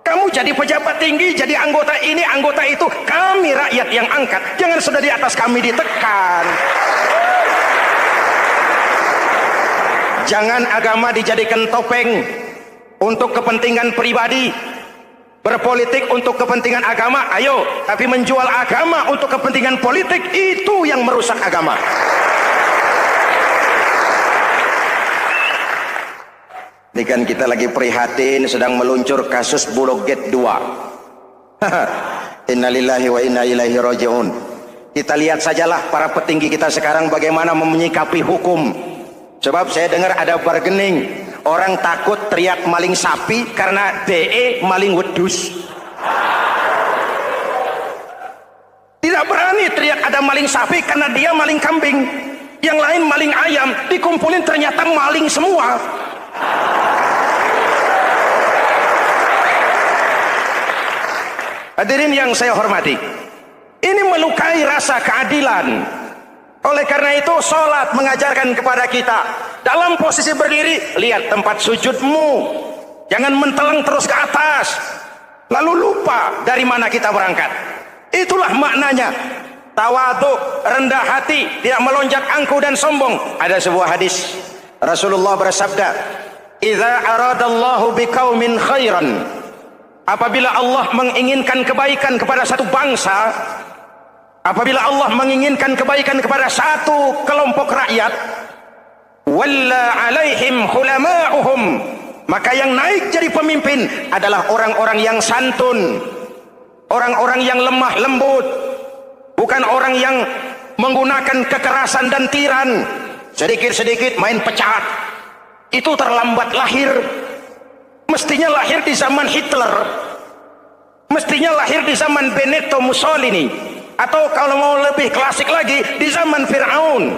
S3: Kamu jadi pejabat tinggi, jadi anggota ini, anggota itu. Kami rakyat yang angkat, jangan sudah di atas kami ditekan. Jangan agama dijadikan topeng untuk kepentingan pribadi. Berpolitik untuk kepentingan agama, ayo. Tapi menjual agama untuk kepentingan politik, itu yang merusak agama. Ini kan kita lagi prihatin sedang meluncur kasus Bulog Gate 2. Innalillahi wa inna ilaihi raji'un. Kita lihat sajalah para petinggi kita sekarang bagaimana menyikapi hukum. Sebab saya dengar ada bargaining, orang takut teriak maling sapi karena DE maling wedus. Tidak berani teriak ada maling sapi karena dia maling kambing. Yang lain maling ayam, dikumpulin ternyata maling semua. Hadirin yang saya hormati, ini melukai rasa keadilan. Oleh karena itu sholat mengajarkan kepada kita dalam posisi berdiri, lihat tempat sujudmu, jangan menteleng terus ke atas lalu lupa dari mana kita berangkat. Itulah maknanya tawadhu, rendah hati, tidak melonjak angkuh dan sombong. Ada sebuah hadis Rasulullah bersabda, idza aradallahu biqaumin khairan, apabila Allah menginginkan kebaikan kepada satu bangsa, apabila Allah menginginkan kebaikan kepada satu kelompok rakyat, walla alaihim hulama'uhum, maka yang naik jadi pemimpin adalah orang-orang yang santun, orang-orang yang lemah lembut, bukan orang yang menggunakan kekerasan dan tiran, sedikit-sedikit main pecat. Itu terlambat lahir. Mestinya lahir di zaman Hitler, mestinya lahir di zaman Benito Mussolini, atau kalau mau lebih klasik lagi di zaman Fir'aun.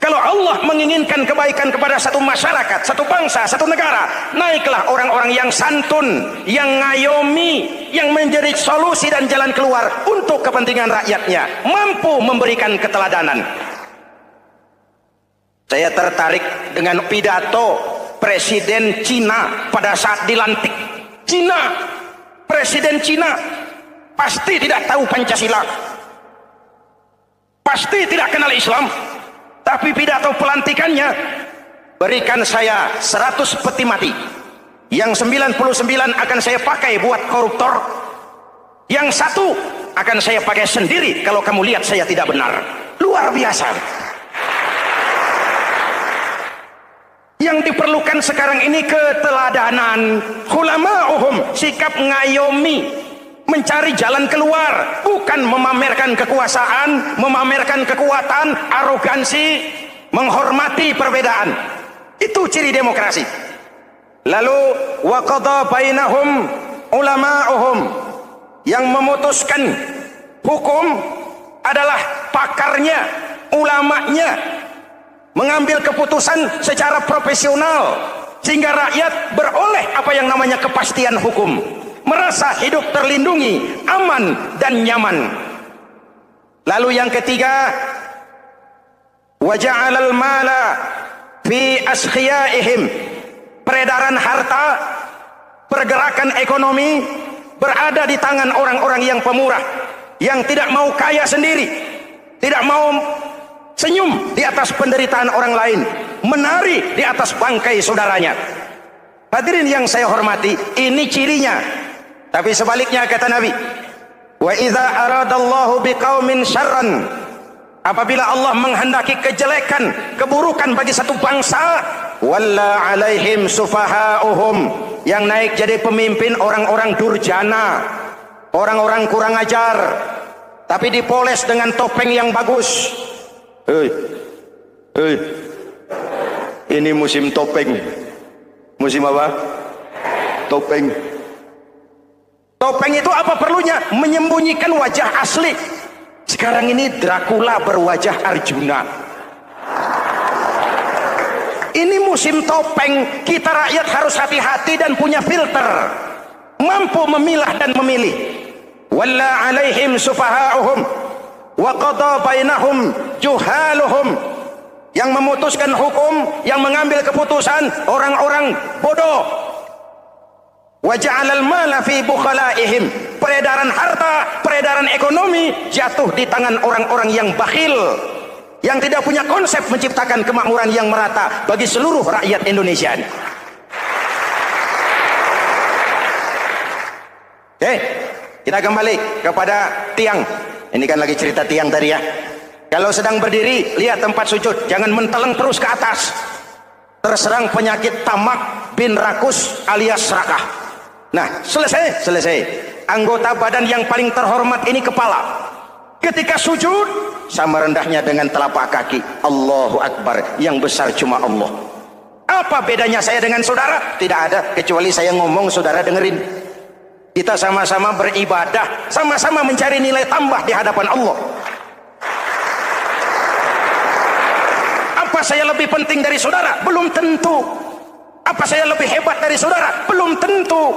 S3: Kalau Allah menginginkan kebaikan kepada satu masyarakat, satu bangsa, satu negara, naiklah orang-orang yang santun, yang ngayomi, yang menjadi solusi dan jalan keluar untuk kepentingan rakyatnya, mampu memberikan keteladanan. Saya tertarik dengan pidato Presiden Cina pada saat dilantik. Cina, Presiden Cina pasti tidak tahu Pancasila, pasti tidak kenal Islam. Tapi pidato pelantikannya, berikan saya 100 peti mati, yang 99 akan saya pakai buat koruptor, yang satu akan saya pakai sendiri kalau kamu lihat saya tidak benar. Luar biasa. Yang diperlukan sekarang ini keteladanan, hulama'uhum, sikap ngayomi, mencari jalan keluar, bukan memamerkan kekuasaan, memamerkan kekuatan, arogansi, menghormati perbedaan. Itu ciri demokrasi. Lalu wa qada bainahum ulama'uhum, yang memutuskan hukum adalah pakarnya, ulamanya, mengambil keputusan secara profesional sehingga rakyat beroleh apa yang namanya kepastian hukum, merasa hidup terlindungi, aman dan nyaman. Lalu yang ketiga, wa ja'alal mala fi askhiyaihim, peredaran harta, pergerakan ekonomi berada di tangan orang-orang yang pemurah, yang tidak mau kaya sendiri, tidak mau senyum di atas penderitaan orang lain, menari di atas bangkai saudaranya. Hadirin yang saya hormati, ini cirinya. Tapi sebaliknya kata Nabi, wa idza aradallahu biqaumin syarran, apabila Allah menghendaki kejelekan, keburukan bagi satu bangsa, walla alaihim sufaha'uhum, yang naik jadi pemimpin orang-orang durjana, orang-orang kurang ajar, tapi dipoles dengan topeng yang bagus. Ini musim topeng. Musim apa? Topeng. Topeng itu apa perlunya? Menyembunyikan wajah asli. Sekarang ini Dracula berwajah Arjuna. Ini musim topeng. Kita rakyat harus hati-hati dan punya filter, mampu memilah dan memilih. Walla alaihim sufaha'uhum wa qada bainahum juhaluhum, yang memutuskan hukum, yang mengambil keputusan orang-orang bodoh. Wa ja'alal mala fi bukhalaihim, peredaran harta, peredaran ekonomi jatuh di tangan orang-orang yang bakhil, yang tidak punya konsep menciptakan kemakmuran yang merata bagi seluruh rakyat Indonesia. Oke, kita kembali kepada tiang. Ini kan lagi cerita tiang tadi ya. Kalau sedang berdiri, lihat tempat sujud, jangan menteleng terus ke atas. Terserang penyakit tamak bin rakus alias serakah. Nah, selesai. anggota badan yang paling terhormat ini kepala. Ketika sujud sama rendahnya dengan telapak kaki. Allahu Akbar, yang besar cuma Allah. Apa bedanya saya dengan saudara? Tidak ada, kecuali saya ngomong saudara dengerin. Kita sama-sama beribadah, sama-sama mencari nilai tambah di hadapan Allah. Apa saya lebih penting dari saudara? Belum tentu. Apa saya lebih hebat dari saudara? Belum tentu.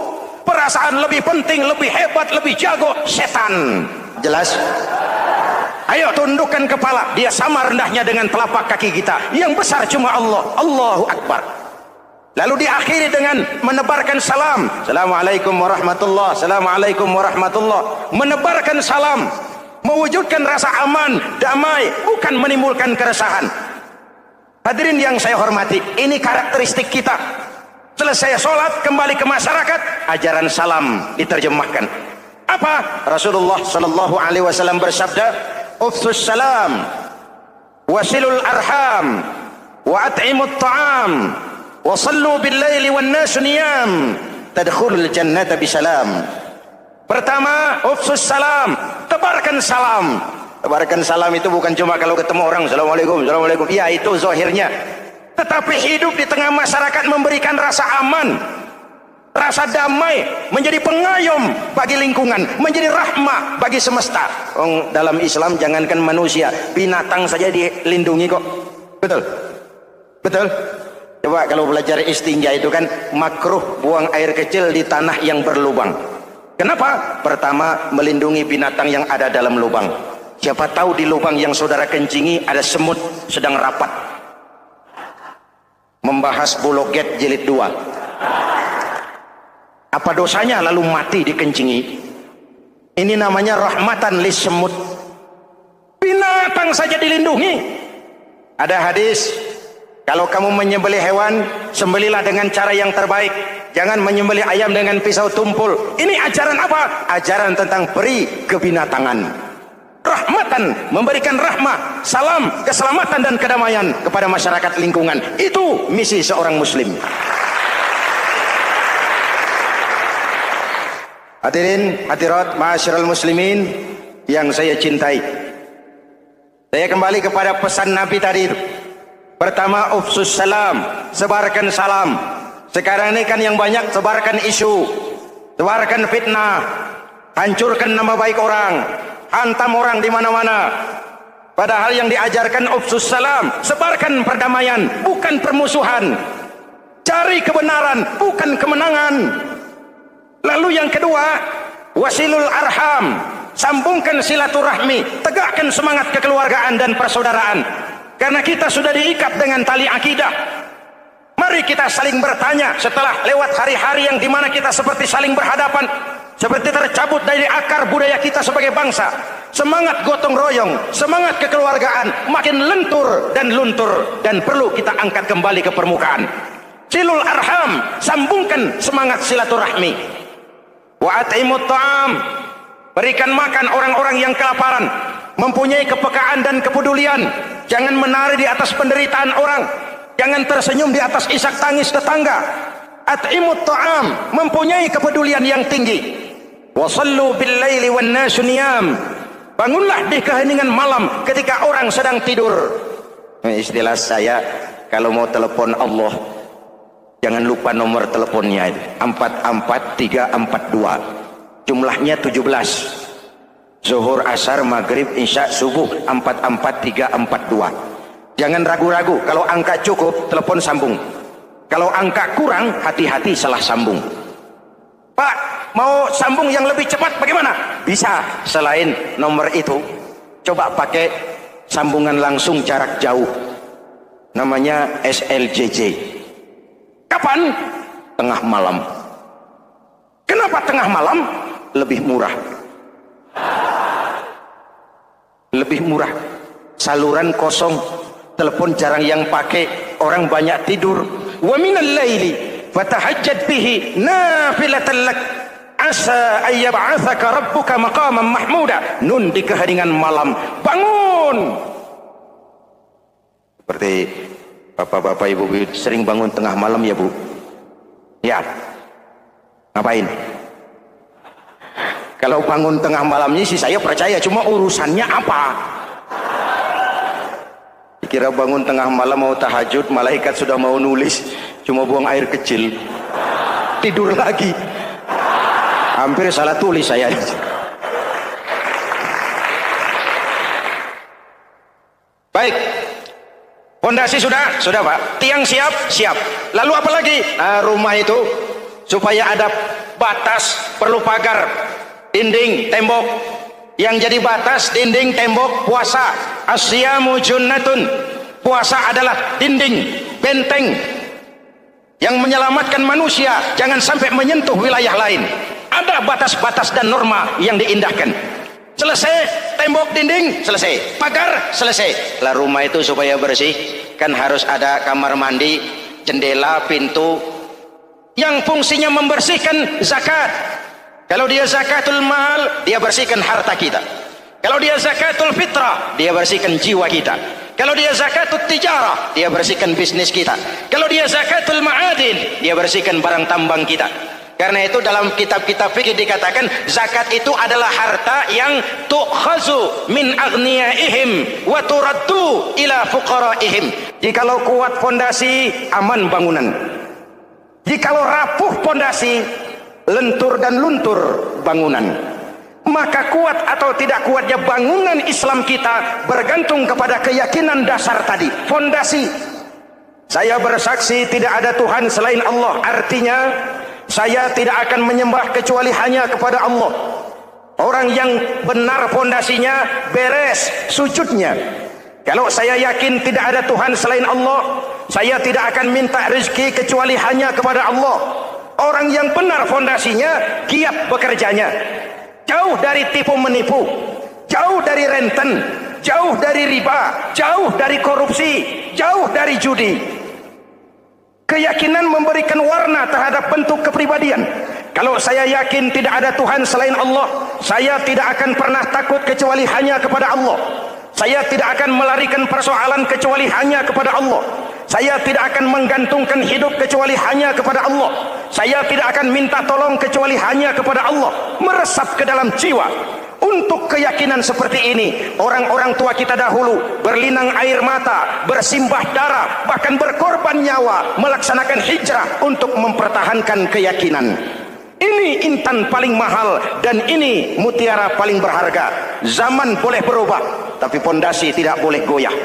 S3: Perasaan lebih penting, lebih hebat, lebih jago setan. Jelas? Ayo tundukkan kepala. Dia sama rendahnya dengan telapak kaki kita. Yang besar cuma Allah. Allahu Akbar. Lalu diakhiri dengan menebarkan salam. Assalamualaikum warahmatullahi. Assalamualaikum warahmatullahi. Menebarkan salam, mewujudkan rasa aman, damai, bukan menimbulkan keresahan. Hadirin yang saya hormati, ini karakteristik kita. Selesai sholat, kembali ke masyarakat, ajaran salam diterjemahkan. Apa? Rasulullah sallallahu alaihi wasallam bersabda, "Ufsus salam, wasilul arham, wa at'imut ta'am, wa sallu bil laili wan nasu niyam, tadkhulul jannata bisalam." Pertama, ufsus salam, tebarkan salam. Tebarkan salam itu bukan cuma kalau ketemu orang, assalamualaikum, assalamualaikum. Ya, itu zahirnya. Tetapi hidup di tengah masyarakat memberikan rasa aman, rasa damai, menjadi pengayom bagi lingkungan, menjadi rahmah bagi semesta. Dalam Islam jangankan manusia, binatang saja dilindungi kok. Betul? Betul? Coba kalau belajar istinja itu kan makruh buang air kecil di tanah yang berlubang. Kenapa? Pertama, melindungi binatang yang ada dalam lubang. Siapa tahu di lubang yang saudara kencingi ada semut sedang rapat membahas Bologet jilid 2. Apa dosanya lalu mati dikencingi? Ini namanya rahmatan lis semut. Binatang saja dilindungi. Ada hadis, kalau kamu menyembelih hewan, sembelilah dengan cara yang terbaik. Jangan menyembelih ayam dengan pisau tumpul. Ini ajaran apa? Ajaran tentang peri kebinatangan. Rahmatan, memberikan rahmah, salam, keselamatan dan kedamaian kepada masyarakat lingkungan. Itu misi seorang muslim. Hadirin, hadirat, ma'asyiral muslimin yang saya cintai. Saya kembali kepada pesan Nabi tadi itu. Pertama, ufsus salam, sebarkan salam. Sekarang ini kan yang banyak sebarkan isu, sebarkan fitnah, hancurkan nama baik orang, hantam orang di mana-mana. Padahal yang diajarkan ufsus salam, sebarkan perdamaian, bukan permusuhan. Cari kebenaran, bukan kemenangan. Lalu yang kedua, wasilul arham, sambungkan silaturahmi, tegakkan semangat kekeluargaan dan persaudaraan. Karena kita sudah diikat dengan tali akidah. Mari kita saling bertanya setelah lewat hari-hari yang dimana kita seperti saling berhadapan, seperti tercabut dari akar budaya kita sebagai bangsa. Semangat gotong royong, semangat kekeluargaan makin lentur dan luntur, dan perlu kita angkat kembali ke permukaan. Silul arham, sambungkan semangat silaturahmi. Wa at'imut ta'am, berikan makan orang-orang yang kelaparan, mempunyai kepekaan dan kepedulian. Jangan menari di atas penderitaan orang, jangan tersenyum di atas isak tangis tetangga. At'imut ta'am, mempunyai kepedulian yang tinggi. Wa sallu bil laili wan nasu niyam, bangunlah di keheningan malam ketika orang sedang tidur. Istilah saya, kalau mau telepon Allah, jangan lupa nomor teleponnya itu 44342. Jumlahnya 17. Zuhur, asar, maghrib, isya, subuh 44342. Jangan ragu-ragu, kalau angka cukup telepon sambung. Kalau angka kurang, hati-hati salah sambung. Pak, mau sambung yang lebih cepat bagaimana? Bisa, selain nomor itu coba pakai sambungan langsung jarak jauh, namanya SLJJ. Kapan? Tengah malam. Kenapa tengah malam? Lebih murah. Lebih murah. Saluran kosong, telepon jarang yang pakai, orang banyak tidur. Wa minal laili fatahajjad bihi nafilatan lak asa ayyab'atsaka rabbuka maqaman mahmuda. Nun, di keheningan malam bangun. Seperti bapak-bapak, ibu sering bangun tengah malam ya, Bu? Ya. Ngapain? Kalau bangun tengah malamnya sih saya percaya, cuma urusannya apa? Kira bangun tengah malam mau tahajud, malaikat sudah mau nulis, cuma buang air kecil, tidur lagi. Hampir salah tulis saya. Baik, fondasi sudah Pak. Tiang siap. Lalu apa lagi? Nah, rumah itu supaya ada batas, perlu pagar, dinding, tembok. Yang jadi batas, dinding, tembok, puasa. Asyamu junnatun. Puasa adalah dinding, benteng yang menyelamatkan manusia jangan sampai menyentuh wilayah lain. Ada batas-batas dan norma yang diindahkan. Selesai, tembok, dinding, selesai. Pagar, selesai. Lah rumah itu supaya bersih, kan harus ada kamar mandi, jendela, pintu. Yang fungsinya membersihkan zakat. Kalau dia zakatul mal, dia bersihkan harta kita. Kalau dia zakatul fitrah, dia bersihkan jiwa kita. Kalau dia zakatul tijarah, dia bersihkan bisnis kita. Kalau dia zakatul ma'adin, dia bersihkan barang tambang kita. Karena itu dalam kitab-kitab fikih dikatakan zakat itu adalah harta yang tu'khazu min aghniyaihim wa turaddu ila fuqaraihim. Jikalau kuat fondasi, aman bangunan. Jikalau rapuh fondasi, lentur dan luntur bangunan. Maka kuat atau tidak kuatnya bangunan Islam kita bergantung kepada keyakinan dasar tadi, fondasi. Saya bersaksi tidak ada Tuhan selain Allah, artinya saya tidak akan menyembah kecuali hanya kepada Allah. Orang yang benar fondasinya beres sujudnya. Kalau saya yakin tidak ada Tuhan selain Allah, saya tidak akan minta rezeki kecuali hanya kepada Allah. Orang yang benar fondasinya giat bekerjanya, jauh dari tipu menipu, jauh dari renten, jauh dari riba, jauh dari korupsi, jauh dari judi. Keyakinan memberikan warna terhadap bentuk kepribadian. Kalau saya yakin tidak ada Tuhan selain Allah, saya tidak akan pernah takut kecuali hanya kepada Allah. Saya tidak akan melarikan persoalan kecuali hanya kepada Allah. Saya tidak akan menggantungkan hidup kecuali hanya kepada Allah. Saya tidak akan minta tolong kecuali hanya kepada Allah. Meresap ke dalam jiwa. Untuk keyakinan seperti ini, orang-orang tua kita dahulu berlinang air mata, bersimbah darah, bahkan berkorban nyawa, melaksanakan hijrah untuk mempertahankan keyakinan. Ini intan paling mahal dan ini mutiara paling berharga. Zaman boleh berubah, tapi pondasi tidak boleh goyah.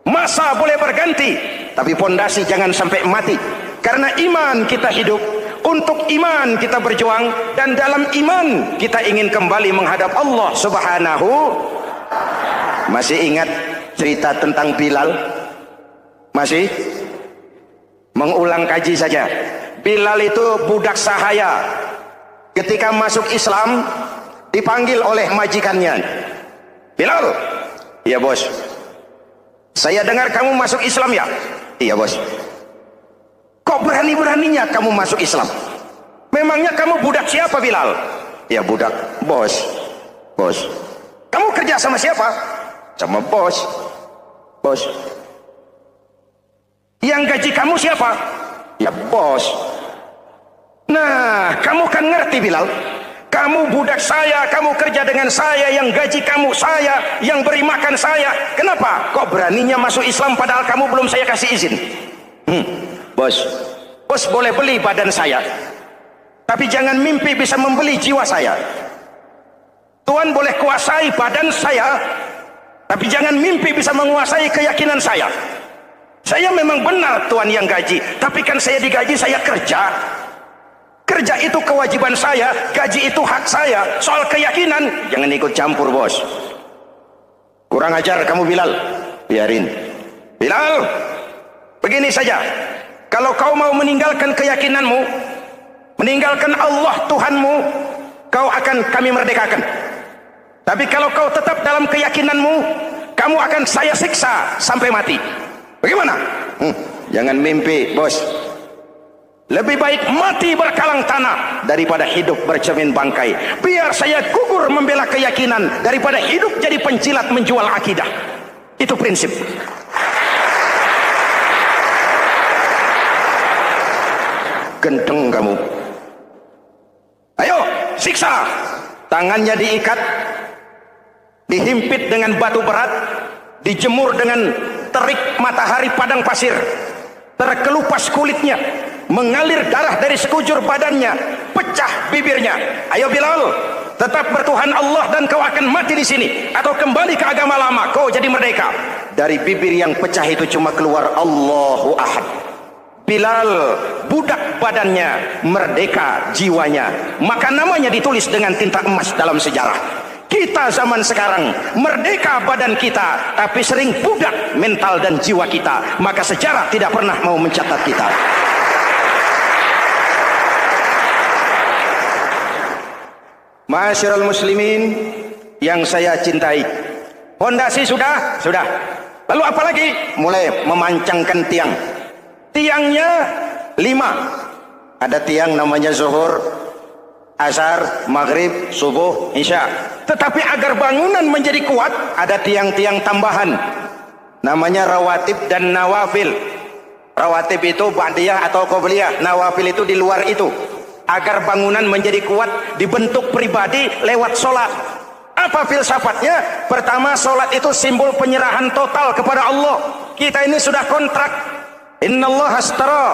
S3: Masa boleh berganti, tapi pondasi jangan sampai mati. Karena iman kita hidup, untuk iman kita berjuang, dan dalam iman kita ingin kembali menghadap Allah Subhanahu. Masih ingat cerita tentang Bilal? Masih? Mengulang kaji saja. Bilal itu budak sahaya. Ketika masuk Islam, dipanggil oleh majikannya. Bilal, iya bos. Saya dengar kamu masuk Islam ya? Iya bos. Kok berani-beraninya kamu masuk Islam? Memangnya kamu budak siapa Bilal? Ya budak bos. Bos. Kamu kerja sama siapa? Sama bos. Bos. Yang gaji kamu siapa? Ya bos. Nah, kamu kan ngerti Bilal. Kamu budak saya, kamu kerja dengan saya, yang gaji kamu saya, yang beri makan saya. Kenapa? Kok beraninya masuk Islam padahal kamu belum saya kasih izin? Bos, bos boleh beli badan saya, tapi jangan mimpi bisa membeli jiwa saya. Tuan boleh kuasai badan saya, tapi jangan mimpi bisa menguasai keyakinan saya. Saya memang benar Tuan yang gaji, tapi kan saya digaji, saya kerja. Kerja itu kewajiban saya, gaji itu hak saya. Soal keyakinan, jangan ikut campur bos. Kurang ajar kamu Bilal. Biarin. Bilal, begini saja. Kalau kau mau meninggalkan keyakinanmu, meninggalkan Allah Tuhanmu, kau akan kami merdekakan. Tapi kalau kau tetap dalam keyakinanmu, kamu akan saya siksa sampai mati. Bagaimana? Jangan mimpi bos. Lebih baik mati berkalang tanah daripada hidup bercermin bangkai. Biar saya gugur membela keyakinan daripada hidup jadi pencilat menjual akidah. Itu prinsip. Gendeng kamu. Ayo, siksa. tangannya diikat, dihimpit dengan batu berat, dijemur dengan terik matahari padang pasir, terkelupas kulitnya, mengalir darah dari sekujur badannya, pecah bibirnya. Ayo Bilal, tetap bertuhan Allah dan kau akan mati di sini, atau kembali ke agama lama, kau jadi merdeka. Dari bibir yang pecah itu cuma keluar Allahu Ahad. Bilal, budak badannya, merdeka jiwanya, maka namanya ditulis dengan tinta emas dalam sejarah. Kita zaman sekarang merdeka badan kita, tapi sering budak mental dan jiwa kita, maka sejarah tidak pernah mau mencatat kita. Ma'asyiral muslimin yang saya cintai, fondasi sudah. Lalu apalagi? Mulai memancangkan tiang. Tiangnya 5. Ada tiang namanya zuhur, asar, maghrib, subuh, isya. Tetapi agar bangunan menjadi kuat, ada tiang-tiang tambahan, namanya rawatib dan nawafil. Rawatib itu ba'diyah atau qobliyah, nawafil itu di luar itu. Agar bangunan menjadi kuat, dibentuk pribadi lewat sholat. Apa filsafatnya? Pertama, sholat itu simbol penyerahan total kepada Allah. Kita ini sudah kontrak. Innallaha astara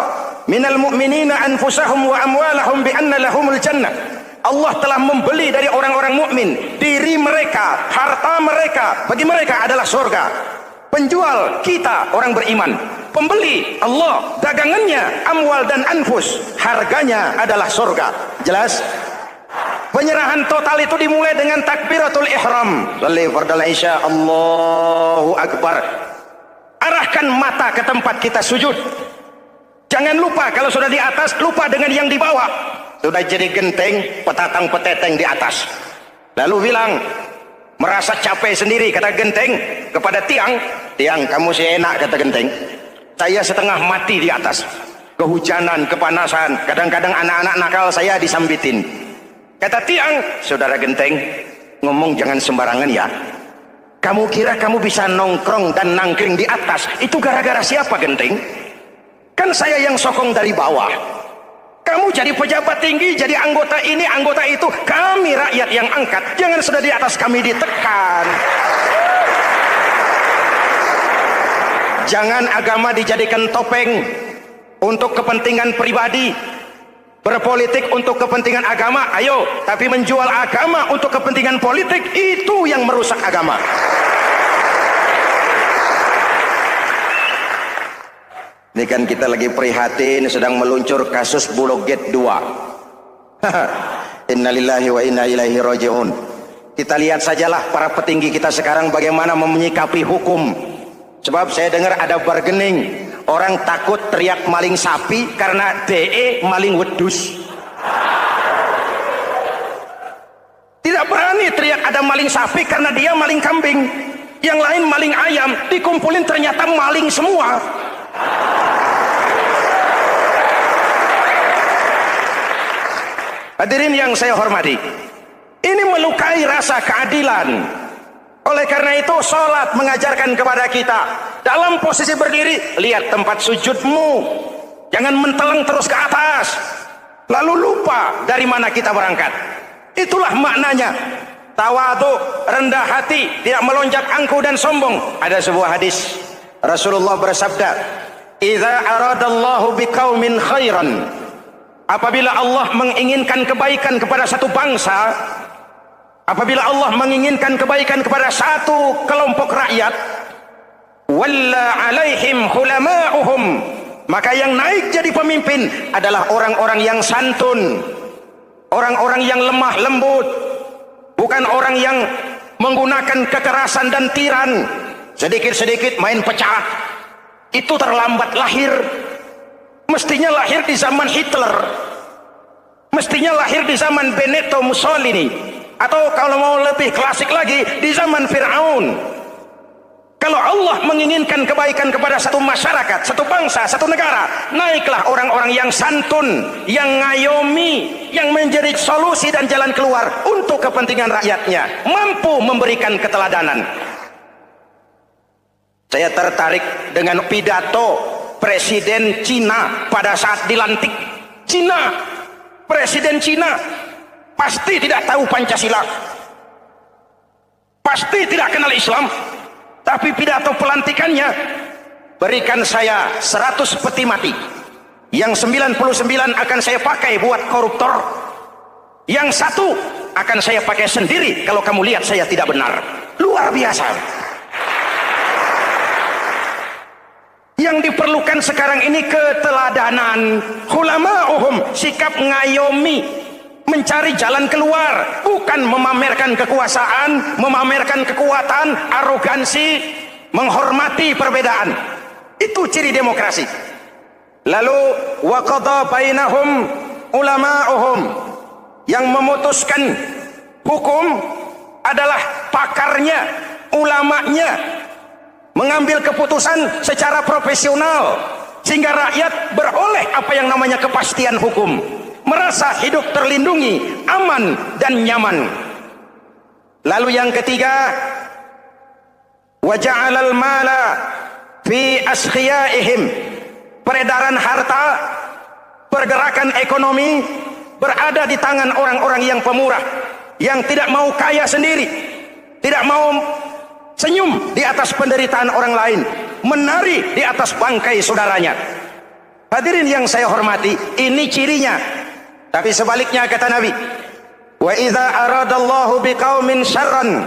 S3: minal mu'minina anfusahum wa amwalahum bi anna lahumul jannah. Allah telah membeli dari orang-orang mukmin diri mereka, harta mereka, bagi mereka adalah surga. Penjual kita orang beriman, pembeli Allah, dagangannya amwal dan anfus, harganya adalah surga. Jelas? Penyerahan total itu dimulai dengan takbiratul ihram. Shalli fardal isya, Allahu akbar. Arahkan mata ke tempat kita sujud. Jangan lupa kalau sudah di atas, lupa dengan yang di bawah. Sudah jadi genteng, petatang peteteng di atas. Lalu bilang, merasa capek sendiri, kata genteng kepada tiang. Tiang, kamu sih enak, kata genteng. Saya setengah mati di atas. Kehujanan, kepanasan, kadang-kadang anak-anak nakal saya disambitin. Kata tiang, saudara genteng, ngomong jangan sembarangan ya. Kamu kira kamu bisa nongkrong dan nangkring di atas, itu gara-gara siapa genteng? Kan saya yang sokong dari bawah. Kamu jadi pejabat tinggi, jadi anggota ini, anggota itu. Kami rakyat yang angkat, jangan sudah di atas kami ditekan. Jangan agama dijadikan topeng untuk kepentingan pribadi. Berpolitik untuk kepentingan agama, ayo. Tapi menjual agama untuk kepentingan politik, itu yang merusak agama. Ini kan kita lagi prihatin, sedang meluncur kasus Bulog Gate 2. Innalillahi wa inna ilaihi raji'un. Kita lihat sajalah para petinggi kita sekarang bagaimana menyikapi hukum. Sebab saya dengar ada bargaining. Orang takut teriak maling sapi karena DE maling wedus. Tidak berani teriak ada maling sapi karena dia maling kambing. Yang lain maling ayam, dikumpulin ternyata maling semua. Hadirin yang saya hormati, ini melukai rasa keadilan. Oleh karena itu sholat mengajarkan kepada kita dalam posisi berdiri, lihat tempat sujudmu, jangan menteleng terus ke atas lalu lupa dari mana kita berangkat. Itulah maknanya tawadhu, rendah hati, tidak melonjak angkuh dan sombong. Ada sebuah hadis Rasulullah bersabda, idza aradallahu biqaumin khairan, apabila Allah menginginkan kebaikan kepada satu bangsa, apabila Allah menginginkan kebaikan kepada satu kelompok rakyat, walla alaihim hulama'uhum, maka yang naik jadi pemimpin adalah orang-orang yang santun, orang-orang yang lemah lembut, bukan orang yang menggunakan kekerasan dan tiran, sedikit-sedikit main pecah. Itu terlambat lahir. Mestinya lahir di zaman Hitler, mestinya lahir di zaman Benito Mussolini, atau kalau mau lebih klasik lagi di zaman Fir'aun. Kalau Allah menginginkan kebaikan kepada satu masyarakat, satu bangsa, satu negara, naiklah orang-orang yang santun, yang ngayomi, yang menjadi solusi dan jalan keluar untuk kepentingan rakyatnya, mampu memberikan keteladanan. Saya tertarik dengan pidato Presiden Cina pada saat dilantik. Cina, Presiden Cina pasti tidak tahu Pancasila, pasti tidak kenal Islam, tapi pidato pelantikannya, berikan saya 100 peti mati, yang 99 akan saya pakai buat koruptor, yang satu akan saya pakai sendiri kalau kamu lihat saya tidak benar. Luar biasa. Yang diperlukan sekarang ini keteladanan, hulama'uhum, sikap ngayomi, mencari jalan keluar, bukan memamerkan kekuasaan, memamerkan kekuatan, arogansi, menghormati perbedaan. Itu ciri demokrasi. Lalu wa qadha bainahum ulama'uhum, yang memutuskan hukum adalah pakarnya, ulamanya, mengambil keputusan secara profesional sehingga rakyat beroleh apa yang namanya kepastian hukum, merasa hidup terlindungi, aman dan nyaman. Lalu yang ketiga, wa ja'alal mala fi askhiyaihim, peredaran harta, pergerakan ekonomi berada di tangan orang-orang yang pemurah, yang tidak mau kaya sendiri, tidak mau senyum di atas penderitaan orang lain, menari di atas bangkai saudaranya. Hadirin yang saya hormati, ini cirinya. Tapi sebaliknya kata Nabi, wa idza aradallahu biqaumin syarran,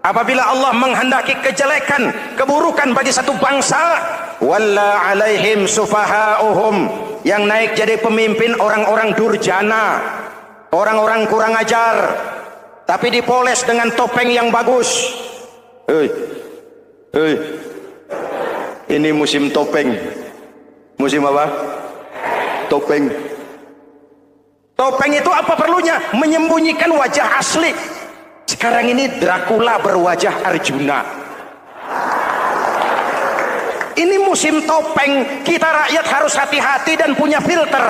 S3: apabila Allah menghendaki kejelekan, keburukan bagi satu bangsa, walla alaihim sufahauhum, yang naik jadi pemimpin orang-orang durjana, orang-orang kurang ajar, tapi dipoles dengan topeng yang bagus. Ini musim topeng. Musim apa? Topeng. Topeng itu apa perlunya? Menyembunyikan wajah asli. Sekarang ini Dracula berwajah Arjuna. Ini musim topeng. Kita rakyat harus hati-hati dan punya filter,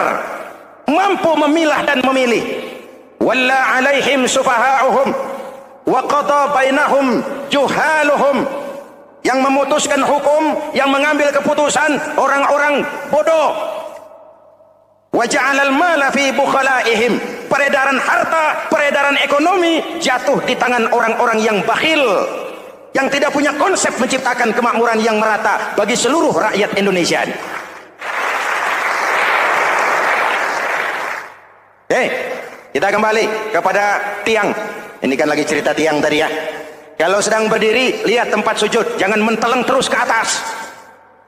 S3: mampu memilah dan memilih. Walla alaihim sufahauhum wa qada bainahum juhaluhum, yang memutuskan hukum, yang mengambil keputusan orang-orang bodoh. Wa ja'alal mala fi bukhalaihim, peredaran harta, peredaran ekonomi jatuh di tangan orang-orang yang bakhil, yang tidak punya konsep menciptakan kemakmuran yang merata bagi seluruh rakyat Indonesia. Kita kembali kepada tiang. Ini kan lagi cerita tiang tadi ya. Kalau sedang berdiri, lihat tempat sujud, jangan menteleng terus ke atas.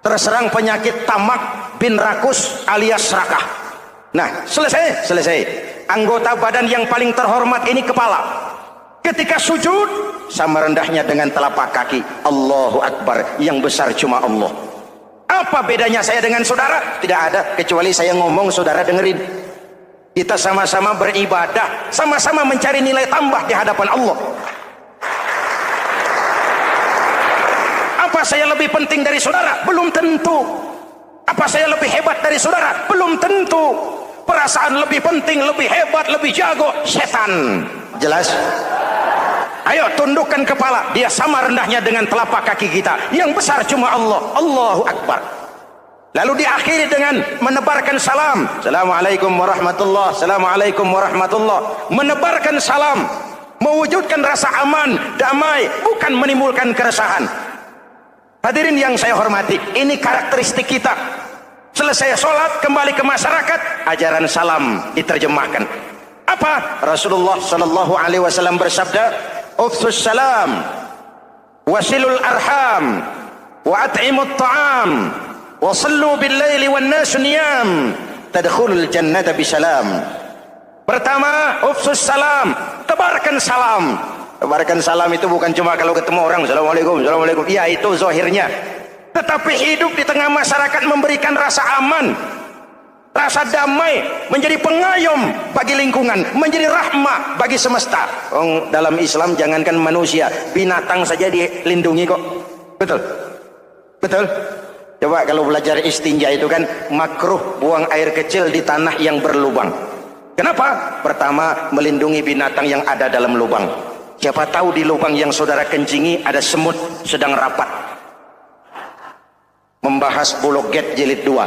S3: Terserang penyakit tamak bin rakus alias serakah. Nah, selesai. Anggota badan yang paling terhormat ini kepala. Ketika sujud, sama rendahnya dengan telapak kaki. Allahu Akbar, yang besar cuma Allah. Apa bedanya saya dengan saudara? Tidak ada, kecuali saya ngomong saudara dengerin. Kita sama-sama beribadah, sama-sama mencari nilai tambah di hadapan Allah. Apa saya lebih penting dari saudara? Belum tentu. Apa saya lebih hebat dari saudara? Belum tentu. Perasaan lebih penting, lebih hebat, lebih jago, setan. Jelas? Ayo tundukkan kepala. Dia sama rendahnya dengan telapak kaki kita. Yang besar cuma Allah. Allahu Akbar. Lalu diakhiri dengan menebarkan salam. Assalamualaikum warahmatullah. Assalamualaikum warahmatullah. Menebarkan salam, mewujudkan rasa aman, damai, bukan menimbulkan keresahan. Hadirin yang saya hormati, ini karakteristik kita. Selesai sholat, kembali ke masyarakat, ajaran salam diterjemahkan. Apa? Rasulullah Shallallahu Alaihi Wasallam bersabda, "Ufsus salam, wasilul arham, wa at'imut ta'am, wa sallu bil laili wan nasu niyam, tadkhulul jannata bisalam." Pertama, ufsus salam, tebarkan salam. Tebarkan salam itu bukan cuma kalau ketemu orang, assalamualaikum, assalamualaikum. Ya, itu zahirnya. Tetapi hidup di tengah masyarakat memberikan rasa aman, rasa damai, menjadi pengayom bagi lingkungan, menjadi rahmah bagi semesta. Dalam Islam jangankan manusia, binatang saja dilindungi kok. Betul? Betul? Coba kalau belajar istinja itu kan makruh buang air kecil di tanah yang berlubang. Kenapa? Pertama, melindungi binatang yang ada dalam lubang. Siapa tahu di lubang yang saudara kencingi ada semut sedang rapat membahas Bulog Gate jilid 2.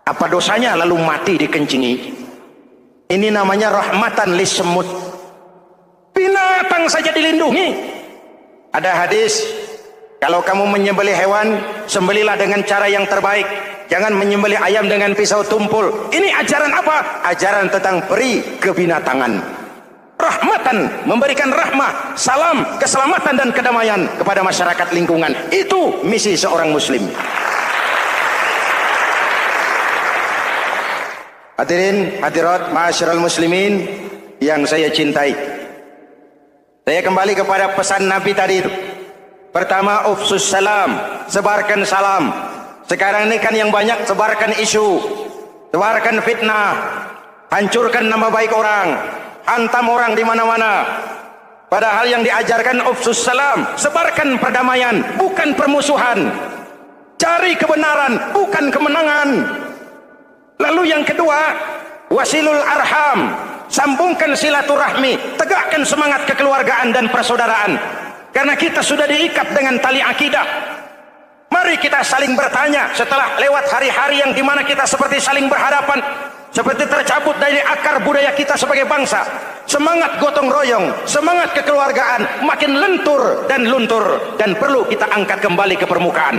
S3: Apa dosanya lalu mati dikencingi? Ini namanya rahmatan lissemut. Binatang saja dilindungi. Ada hadis, kalau kamu menyembelih hewan, sembelilah dengan cara yang terbaik. Jangan menyembelih ayam dengan pisau tumpul. Ini ajaran apa? Ajaran tentang peri kebinatangan. Rahmatan, memberikan rahmah, salam, keselamatan dan kedamaian kepada masyarakat lingkungan. Itu misi seorang muslim. Hadirin, hadirat, ma'asyiral muslimin yang saya cintai. Saya kembali kepada pesan Nabi tadi itu. Pertama, ufsus salam, sebarkan salam. Sekarang ini kan yang banyak sebarkan isu, sebarkan fitnah, hancurkan nama baik orang, hantam orang di mana-mana. Padahal yang diajarkan ufsus salam, sebarkan perdamaian, bukan permusuhan. Cari kebenaran, bukan kemenangan. Lalu yang kedua, wasilul arham, sambungkan silaturahmi, tegakkan semangat kekeluargaan dan persaudaraan. Karena kita sudah diikat dengan tali akidah. Mari kita saling bertanya setelah lewat hari-hari yang dimana kita seperti saling berhadapan, seperti tercabut dari akar budaya kita sebagai bangsa. Semangat gotong royong, semangat kekeluargaan makin lentur dan luntur, dan perlu kita angkat kembali ke permukaan.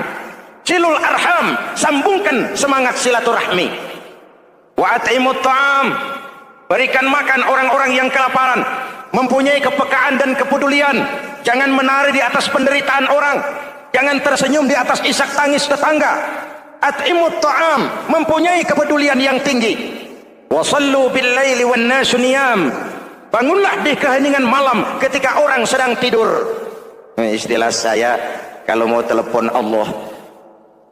S3: Silul arham, sambungkan semangat silaturahmi. Wa at'imut ta'am, berikan makan orang-orang yang kelaparan, mempunyai kepekaan dan kepedulian. Jangan menari di atas penderitaan orang, jangan tersenyum di atas isak tangis tetangga. At'imut ta'am, mempunyai kepedulian yang tinggi. Wa sallu bil laili wan nasu niyam, bangunlah di keheningan malam ketika orang sedang tidur. Istilah saya, kalau mau telepon Allah,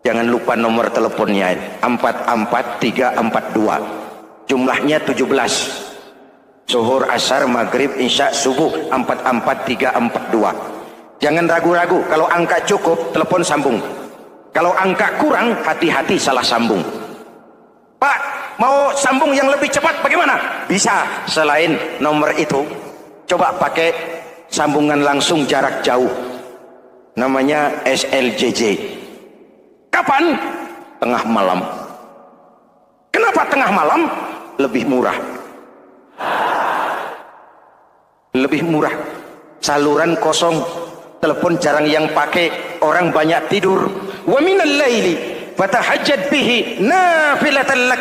S3: jangan lupa nomor teleponnya, 44342, jumlahnya 17. Zuhur, asar, maghrib, isya, subuh, 44342. Jangan ragu-ragu, kalau angka cukup telepon sambung, kalau angka kurang hati-hati salah sambung. Pak, mau sambung yang lebih cepat bagaimana? Bisa, selain nomor itu coba pakai sambungan langsung jarak jauh, namanya SLJJ. Kapan? Tengah malam. Kenapa tengah malam? Lebih murah. Lebih murah. Saluran kosong, telepon jarang yang pakai, orang banyak tidur. Wa minal laili fatahajjad bihi nafilatan lak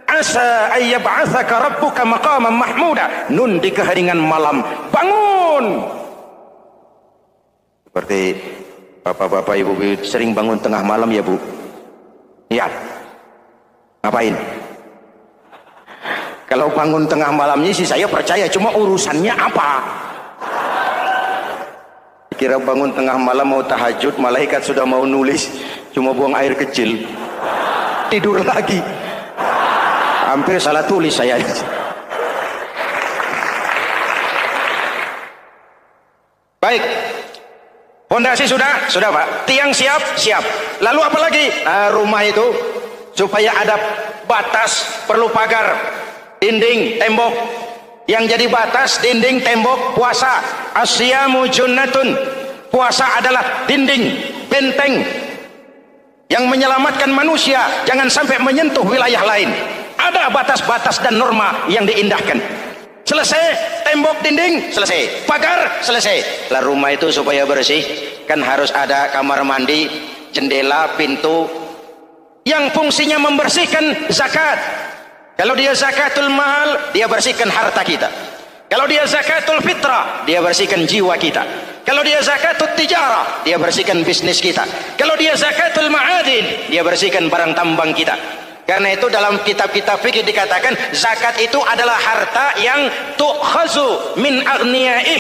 S3: asa ay yab'atsaka rabbuka maqaman mahmuda. Nun, di keheningan malam bangun. Seperti bapak-bapak, ibu-ibu sering bangun tengah malam ya, Bu? Iya. Ngapain? Kalau bangun tengah malamnya sih saya percaya, cuma urusannya apa? Kira bangun tengah malam mau tahajud, malaikat sudah mau nulis, cuma buang air kecil, tidur lagi. Hampir salah tulis saya. Baik, fondasi sudah Pak. Tiang siap. Lalu apa lagi? Nah, rumah itu supaya ada batas, perlu pagar, dinding, tembok. Yang jadi batas, dinding, tembok, puasa. Asyamu junnatun, puasa adalah dinding, benteng yang menyelamatkan manusia jangan sampai menyentuh wilayah lain. Ada batas-batas dan norma yang diindahkan. Selesai, tembok, dinding, selesai. Pagar, selesai. Lah rumah itu supaya bersih, kan harus ada kamar mandi, jendela, pintu, yang fungsinya membersihkan zakat. Kalau dia zakatul mal, dia bersihkan harta kita. Kalau dia zakatul fitrah, dia bersihkan jiwa kita. Kalau dia zakatul tijarah, dia bersihkan bisnis kita. Kalau dia zakatul ma'adin, dia bersihkan barang tambang kita. Karena itu dalam kitab-kitab fikih dikatakan zakat itu adalah harta yang tu'khazu min aghniyai.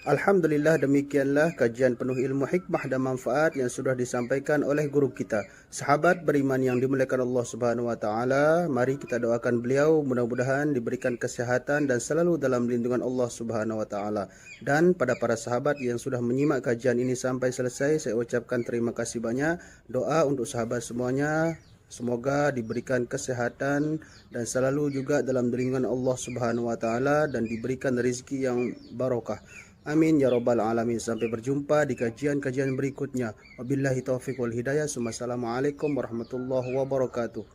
S2: Alhamdulillah, demikianlah kajian penuh ilmu, hikmah dan manfaat yang sudah disampaikan oleh guru kita, sahabat beriman yang dimuliakan Allah Subhanahu wa taala. Mari kita doakan beliau mudah-mudahan diberikan kesehatan dan selalu dalam lindungan Allah Subhanahu wa taala. Dan pada para sahabat yang sudah menyimak kajian ini sampai selesai, saya ucapkan terima kasih banyak. Doa untuk sahabat semuanya, semoga diberikan kesehatan dan selalu juga dalam lindungan Allah Subhanahu wa taala dan diberikan rezeki yang barokah. Amin ya rabbal alamin. Sampai berjumpa di kajian-kajian berikutnya. Wabillahi taufiq wal hidayah. Assalamualaikum warahmatullahi wabarakatuh.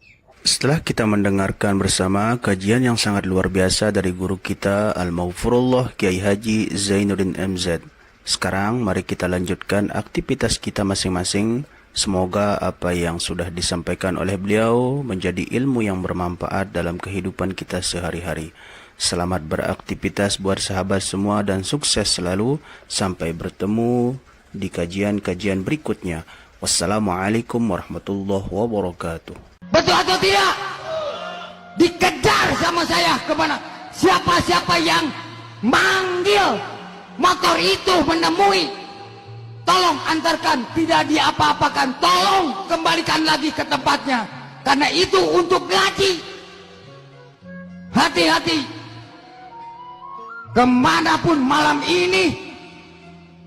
S2: Setelah kita mendengarkan bersama kajian yang sangat luar biasa dari guru kita Al-Maghfurullah Kiai Haji Zainuddin MZ, sekarang mari kita lanjutkan aktivitas kita masing-masing. Semoga apa yang sudah disampaikan oleh beliau menjadi ilmu yang bermanfaat dalam kehidupan kita sehari-hari. Selamat beraktivitas buat sahabat semua dan sukses selalu. Sampai bertemu di kajian-kajian berikutnya. Wassalamualaikum warahmatullahi wabarakatuh.
S1: Betul atau tidak? Dikejar sama saya kemana? Siapa-siapa yang manggil motor itu menemui, tolong antarkan, tidak diapa-apakan, tolong kembalikan lagi ke tempatnya, karena itu untuk gaji. Hati-hati. Kemanapun malam ini,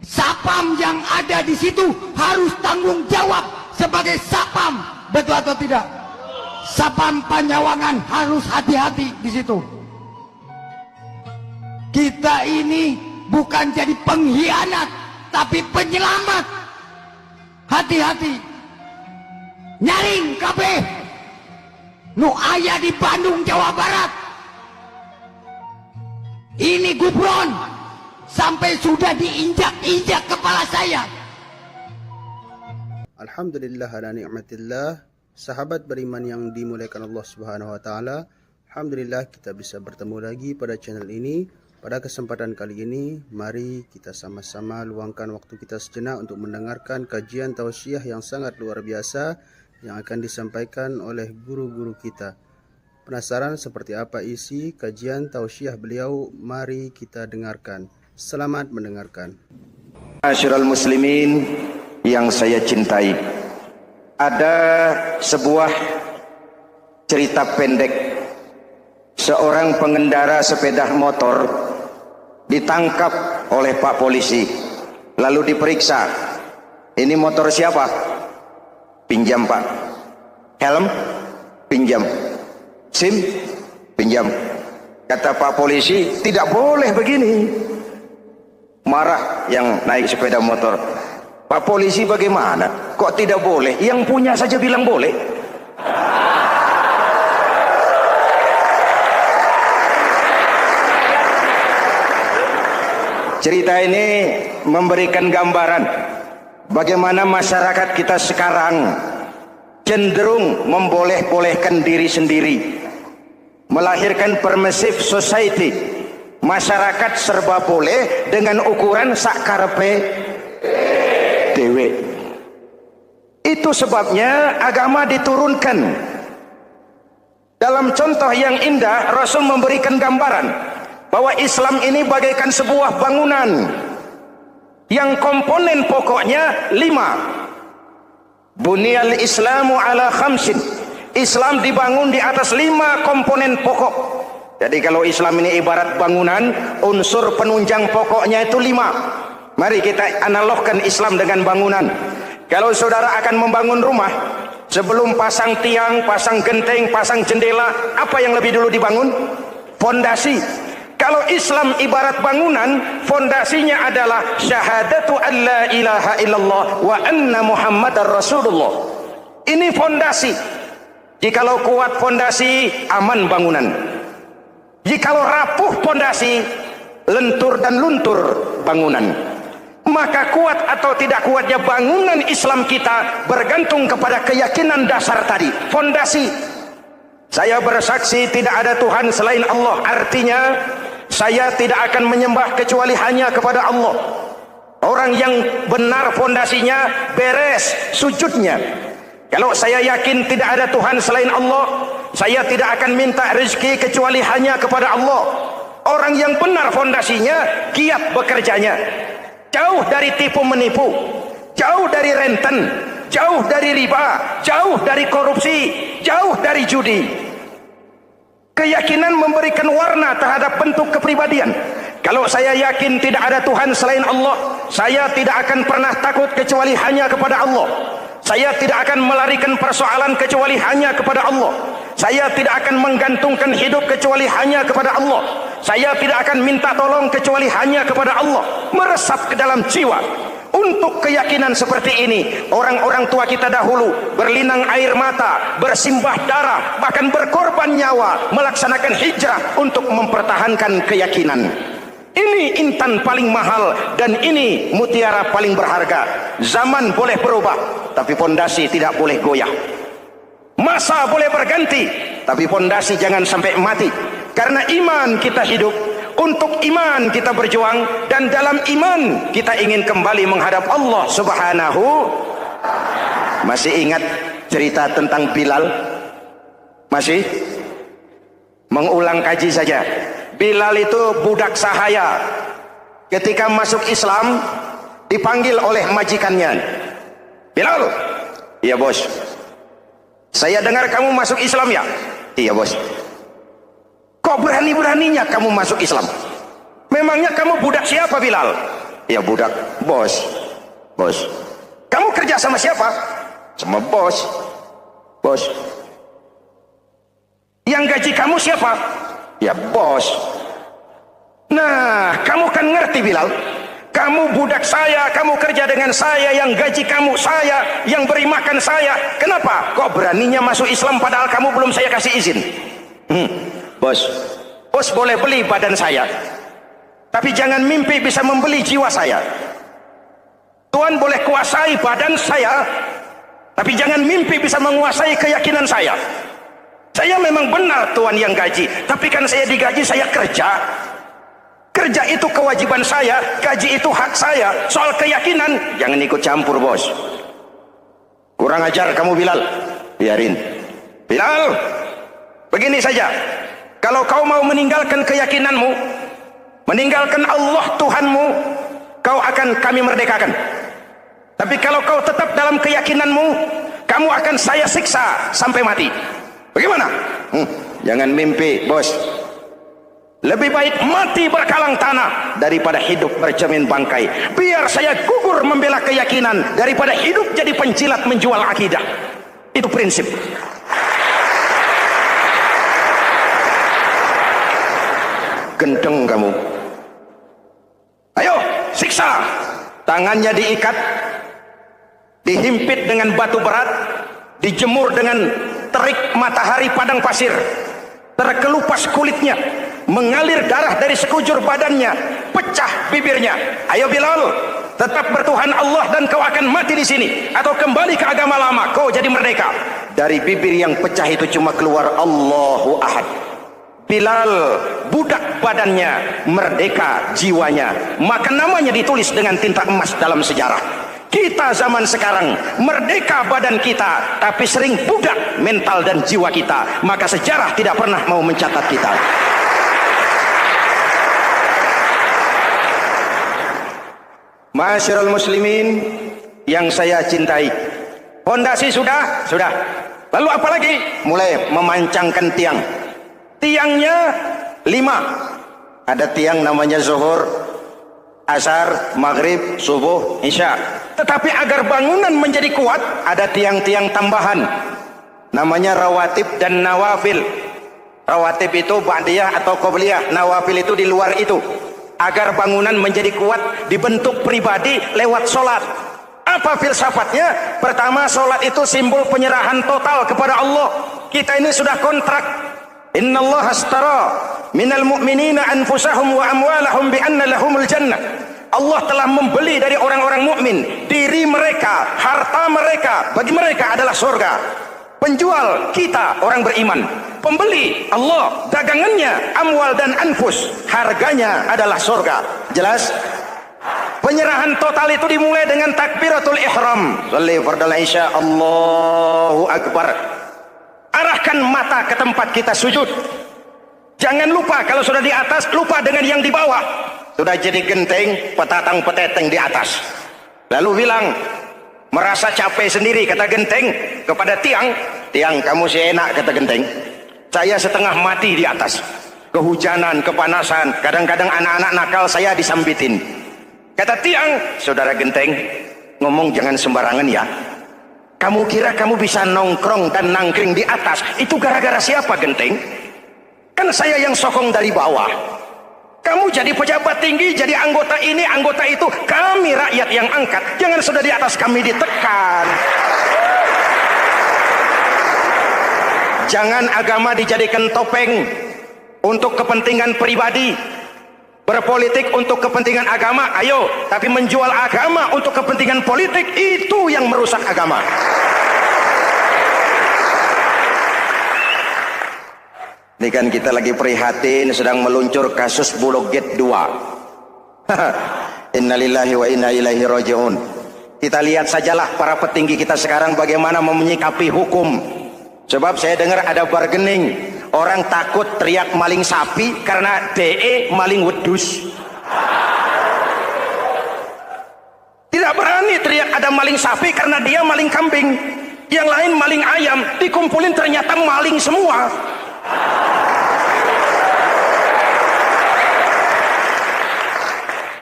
S1: sapam yang ada di situ harus tanggung jawab sebagai sapam. Betul atau tidak? Sapam Panyawangan harus hati-hati di situ. Kita ini bukan jadi pengkhianat, tapi penyelamat. Hati-hati. Nyaring kabeh nu aya di Bandung, Jawa Barat. Ini gubron sampai sudah diinjak-injak kepala saya.
S2: Alhamdulillah ala ni'matillah. Sahabat beriman yang dimuliakan Allah Subhanahu wa taala, alhamdulillah kita bisa bertemu lagi pada channel ini. Pada kesempatan kali ini, mari kita sama-sama luangkan waktu kita sejenak untuk mendengarkan kajian tausiah yang sangat luar biasa yang akan disampaikan oleh guru-guru kita. Penasaran seperti apa isi kajian tausiah beliau? Mari kita dengarkan. Selamat mendengarkan.
S3: Ma'asyiral muslimin yang saya cintai, ada sebuah cerita pendek. Seorang pengendara sepeda motor ditangkap oleh Pak Polisi, lalu diperiksa. Ini motor siapa? Pinjam Pak. Helm? Pinjam. SIM? Pinjam. Kata Pak Polisi, tidak boleh begini. Marah yang naik sepeda motor. Pak Polisi bagaimana? Kok tidak boleh? Yang punya saja bilang boleh. Cerita ini memberikan gambaran bagaimana masyarakat kita sekarang cenderung memboleh-bolehkan diri sendiri, melahirkan permissive society. Masyarakat serba boleh dengan ukuran sakarepe dewe. Itu sebabnya agama diturunkan. Dalam contoh yang indah, Rasul memberikan gambaran bahwa Islam ini bagaikan sebuah bangunan yang komponen pokoknya 5. Bunyal Islamu ala khamsin. Islam dibangun di atas 5 komponen pokok. Jadi kalau Islam ini ibarat bangunan, unsur penunjang pokoknya itu 5. Mari kita analogkan Islam dengan bangunan. Kalau saudara akan membangun rumah, sebelum pasang tiang, pasang genteng, pasang jendela, apa yang lebih dulu dibangun? Fondasi. Kalau Islam ibarat bangunan, fondasinya adalah syahadatu an la ilaha illallah wa anna muhammadar rasulullah. Ini fondasi. Jikalau kuat fondasi, aman bangunan. Jikalau rapuh fondasi, lentur dan luntur bangunan. Maka kuat atau tidak kuatnya bangunan Islam kita bergantung kepada keyakinan dasar tadi, fondasi. Saya bersaksi tidak ada Tuhan selain Allah, artinya saya tidak akan menyembah kecuali hanya kepada Allah. Orang yang benar fondasinya beres sujudnya. Kalau saya yakin tidak ada Tuhan selain Allah, saya tidak akan minta rezeki kecuali hanya kepada Allah. Orang yang benar fondasinya, giat bekerjanya, jauh dari tipu menipu, jauh dari renten, jauh dari riba, jauh dari korupsi, jauh dari judi. Keyakinan memberikan warna terhadap bentuk kepribadian. Kalau saya yakin tidak ada Tuhan selain Allah, saya tidak akan pernah takut kecuali hanya kepada Allah. Saya tidak akan melarikan persoalan kecuali hanya kepada Allah. Saya tidak akan menggantungkan hidup kecuali hanya kepada Allah. Saya tidak akan minta tolong kecuali hanya kepada Allah, meresap ke dalam jiwa. Untuk keyakinan seperti ini, orang-orang tua kita dahulu berlinang air mata, bersimbah darah, bahkan berkorban nyawa, melaksanakan hijrah untuk mempertahankan keyakinan. Ini intan paling mahal dan ini mutiara paling berharga. Zaman boleh berubah, tapi pondasi tidak boleh goyah. Masa boleh berganti, tapi pondasi jangan sampai mati. Karena iman kita hidup, untuk iman kita berjuang, dan dalam iman kita ingin kembali menghadap Allah Subhanahu. Masih ingat cerita tentang Bilal? Masih? Mengulang kaji saja. Bilal itu budak sahaya. Ketika masuk Islam, dipanggil oleh majikannya. Bilal, iya bos. Saya dengar kamu masuk Islam ya? Iya bos. Kok berani-beraninya kamu masuk Islam? Memangnya kamu budak siapa Bilal? Ya budak bos. Bos. Kamu kerja sama siapa? Sama bos. Bos. Yang gaji kamu siapa? Ya bos. Nah, kamu kan ngerti Bilal. Kamu budak saya, kamu kerja dengan saya, yang gaji kamu saya, yang beri makan saya. Kenapa? Kok beraninya masuk Islam padahal kamu belum saya kasih izin? Bos, bos boleh beli badan saya, tapi jangan mimpi bisa membeli jiwa saya. Tuhan boleh kuasai badan saya, tapi jangan mimpi bisa menguasai keyakinan saya. Saya memang benar Tuhan yang gaji, tapi kan saya digaji, saya kerja. Kerja itu kewajiban saya, gaji itu hak saya. Soal keyakinan, jangan ikut campur bos. Kurang ajar kamu Bilal. Biarin. Bilal, begini saja. Kalau kau mau meninggalkan keyakinanmu, meninggalkan Allah Tuhanmu, kau akan kami merdekakan. Tapi kalau kau tetap dalam keyakinanmu, kamu akan saya siksa sampai mati. Bagaimana? Jangan mimpi bos. Lebih baik mati berkalang tanah daripada hidup bercermin bangkai. Biar saya gugur membela keyakinan daripada hidup jadi penjilat menjual akidah. Itu prinsip. Gendeng kamu. Ayo siksa. Tangannya diikat, dihimpit dengan batu berat, dijemur dengan terik matahari padang pasir, terkelupas kulitnya, mengalir darah dari sekujur badannya, pecah bibirnya. Ayo Bilal, tetap bertuhan Allah dan kau akan mati di sini, atau kembali ke agama lama, kau jadi merdeka. Dari bibir yang pecah itu cuma keluar Allahu Ahad. Bilal, budak badannya, merdeka jiwanya, maka namanya ditulis dengan tinta emas dalam sejarah. Kita zaman sekarang merdeka badan kita, tapi sering budak mental dan jiwa kita, maka sejarah tidak pernah mau mencatat kita. Masyarul muslimin yang saya cintai, fondasi sudah. Lalu apa lagi? Mulai memancangkan tiang. Tiangnya 5. Ada tiang namanya zuhur, asar, maghrib, subuh, isya. Tetapi agar bangunan menjadi kuat, ada tiang-tiang tambahan. Namanya rawatib dan nawafil. Rawatib itu ba'diyah atau qobliyah, nawafil itu di luar itu. Agar bangunan menjadi kuat, dibentuk pribadi lewat sholat. Apa filsafatnya? Pertama, sholat itu simbol penyerahan total kepada Allah. Kita ini sudah kontrak. Inna Allah astara minal mu'minina anfusahum wa amwalahum bi anna lahumul jannah. Allah telah membeli dari orang-orang mukmin diri mereka, harta mereka, bagi mereka adalah surga. Penjual kita orang beriman, pembeli Allah, dagangannya amwal dan anfus, harganya adalah surga. Jelas? Penyerahan total itu dimulai dengan takbiratul ihram. Shalli fardal isya, Allahu akbar. Arahkan mata ke tempat kita sujud. Jangan lupa kalau sudah di atas, lupa dengan yang di bawah. Sudah jadi genteng, petatang peteteng di atas. Lalu bilang, merasa capek sendiri, kata genteng kepada tiang. Tiang, kamu sih enak, kata genteng. Saya setengah mati di atas. Kehujanan, kepanasan, kadang-kadang anak-anak nakal saya disambitin. Kata tiang, saudara genteng, ngomong jangan sembarangan ya. Kamu kira kamu bisa nongkrong dan nangkring di atas, itu gara-gara siapa genteng? Kan saya yang sokong dari bawah. Kamu jadi pejabat tinggi, jadi anggota ini, anggota itu. Kami rakyat yang angkat. Jangan sudah di atas kami ditekan. Jangan agama dijadikan topeng untuk kepentingan pribadi. Berpolitik untuk kepentingan agama, ayo. Tapi menjual agama untuk kepentingan politik, itu yang merusak agama. Ini kan kita lagi prihatin sedang meluncur kasus Bulog Gate 2. Innalillahi wa inna ilaihi raji'un. Kita lihat sajalah para petinggi kita sekarang bagaimana menyikapi hukum. Sebab saya dengar ada bargaining, orang takut teriak maling sapi karena DE maling wedus. Tidak berani teriak ada maling sapi karena dia maling kambing. Yang lain maling ayam, dikumpulin ternyata maling semua.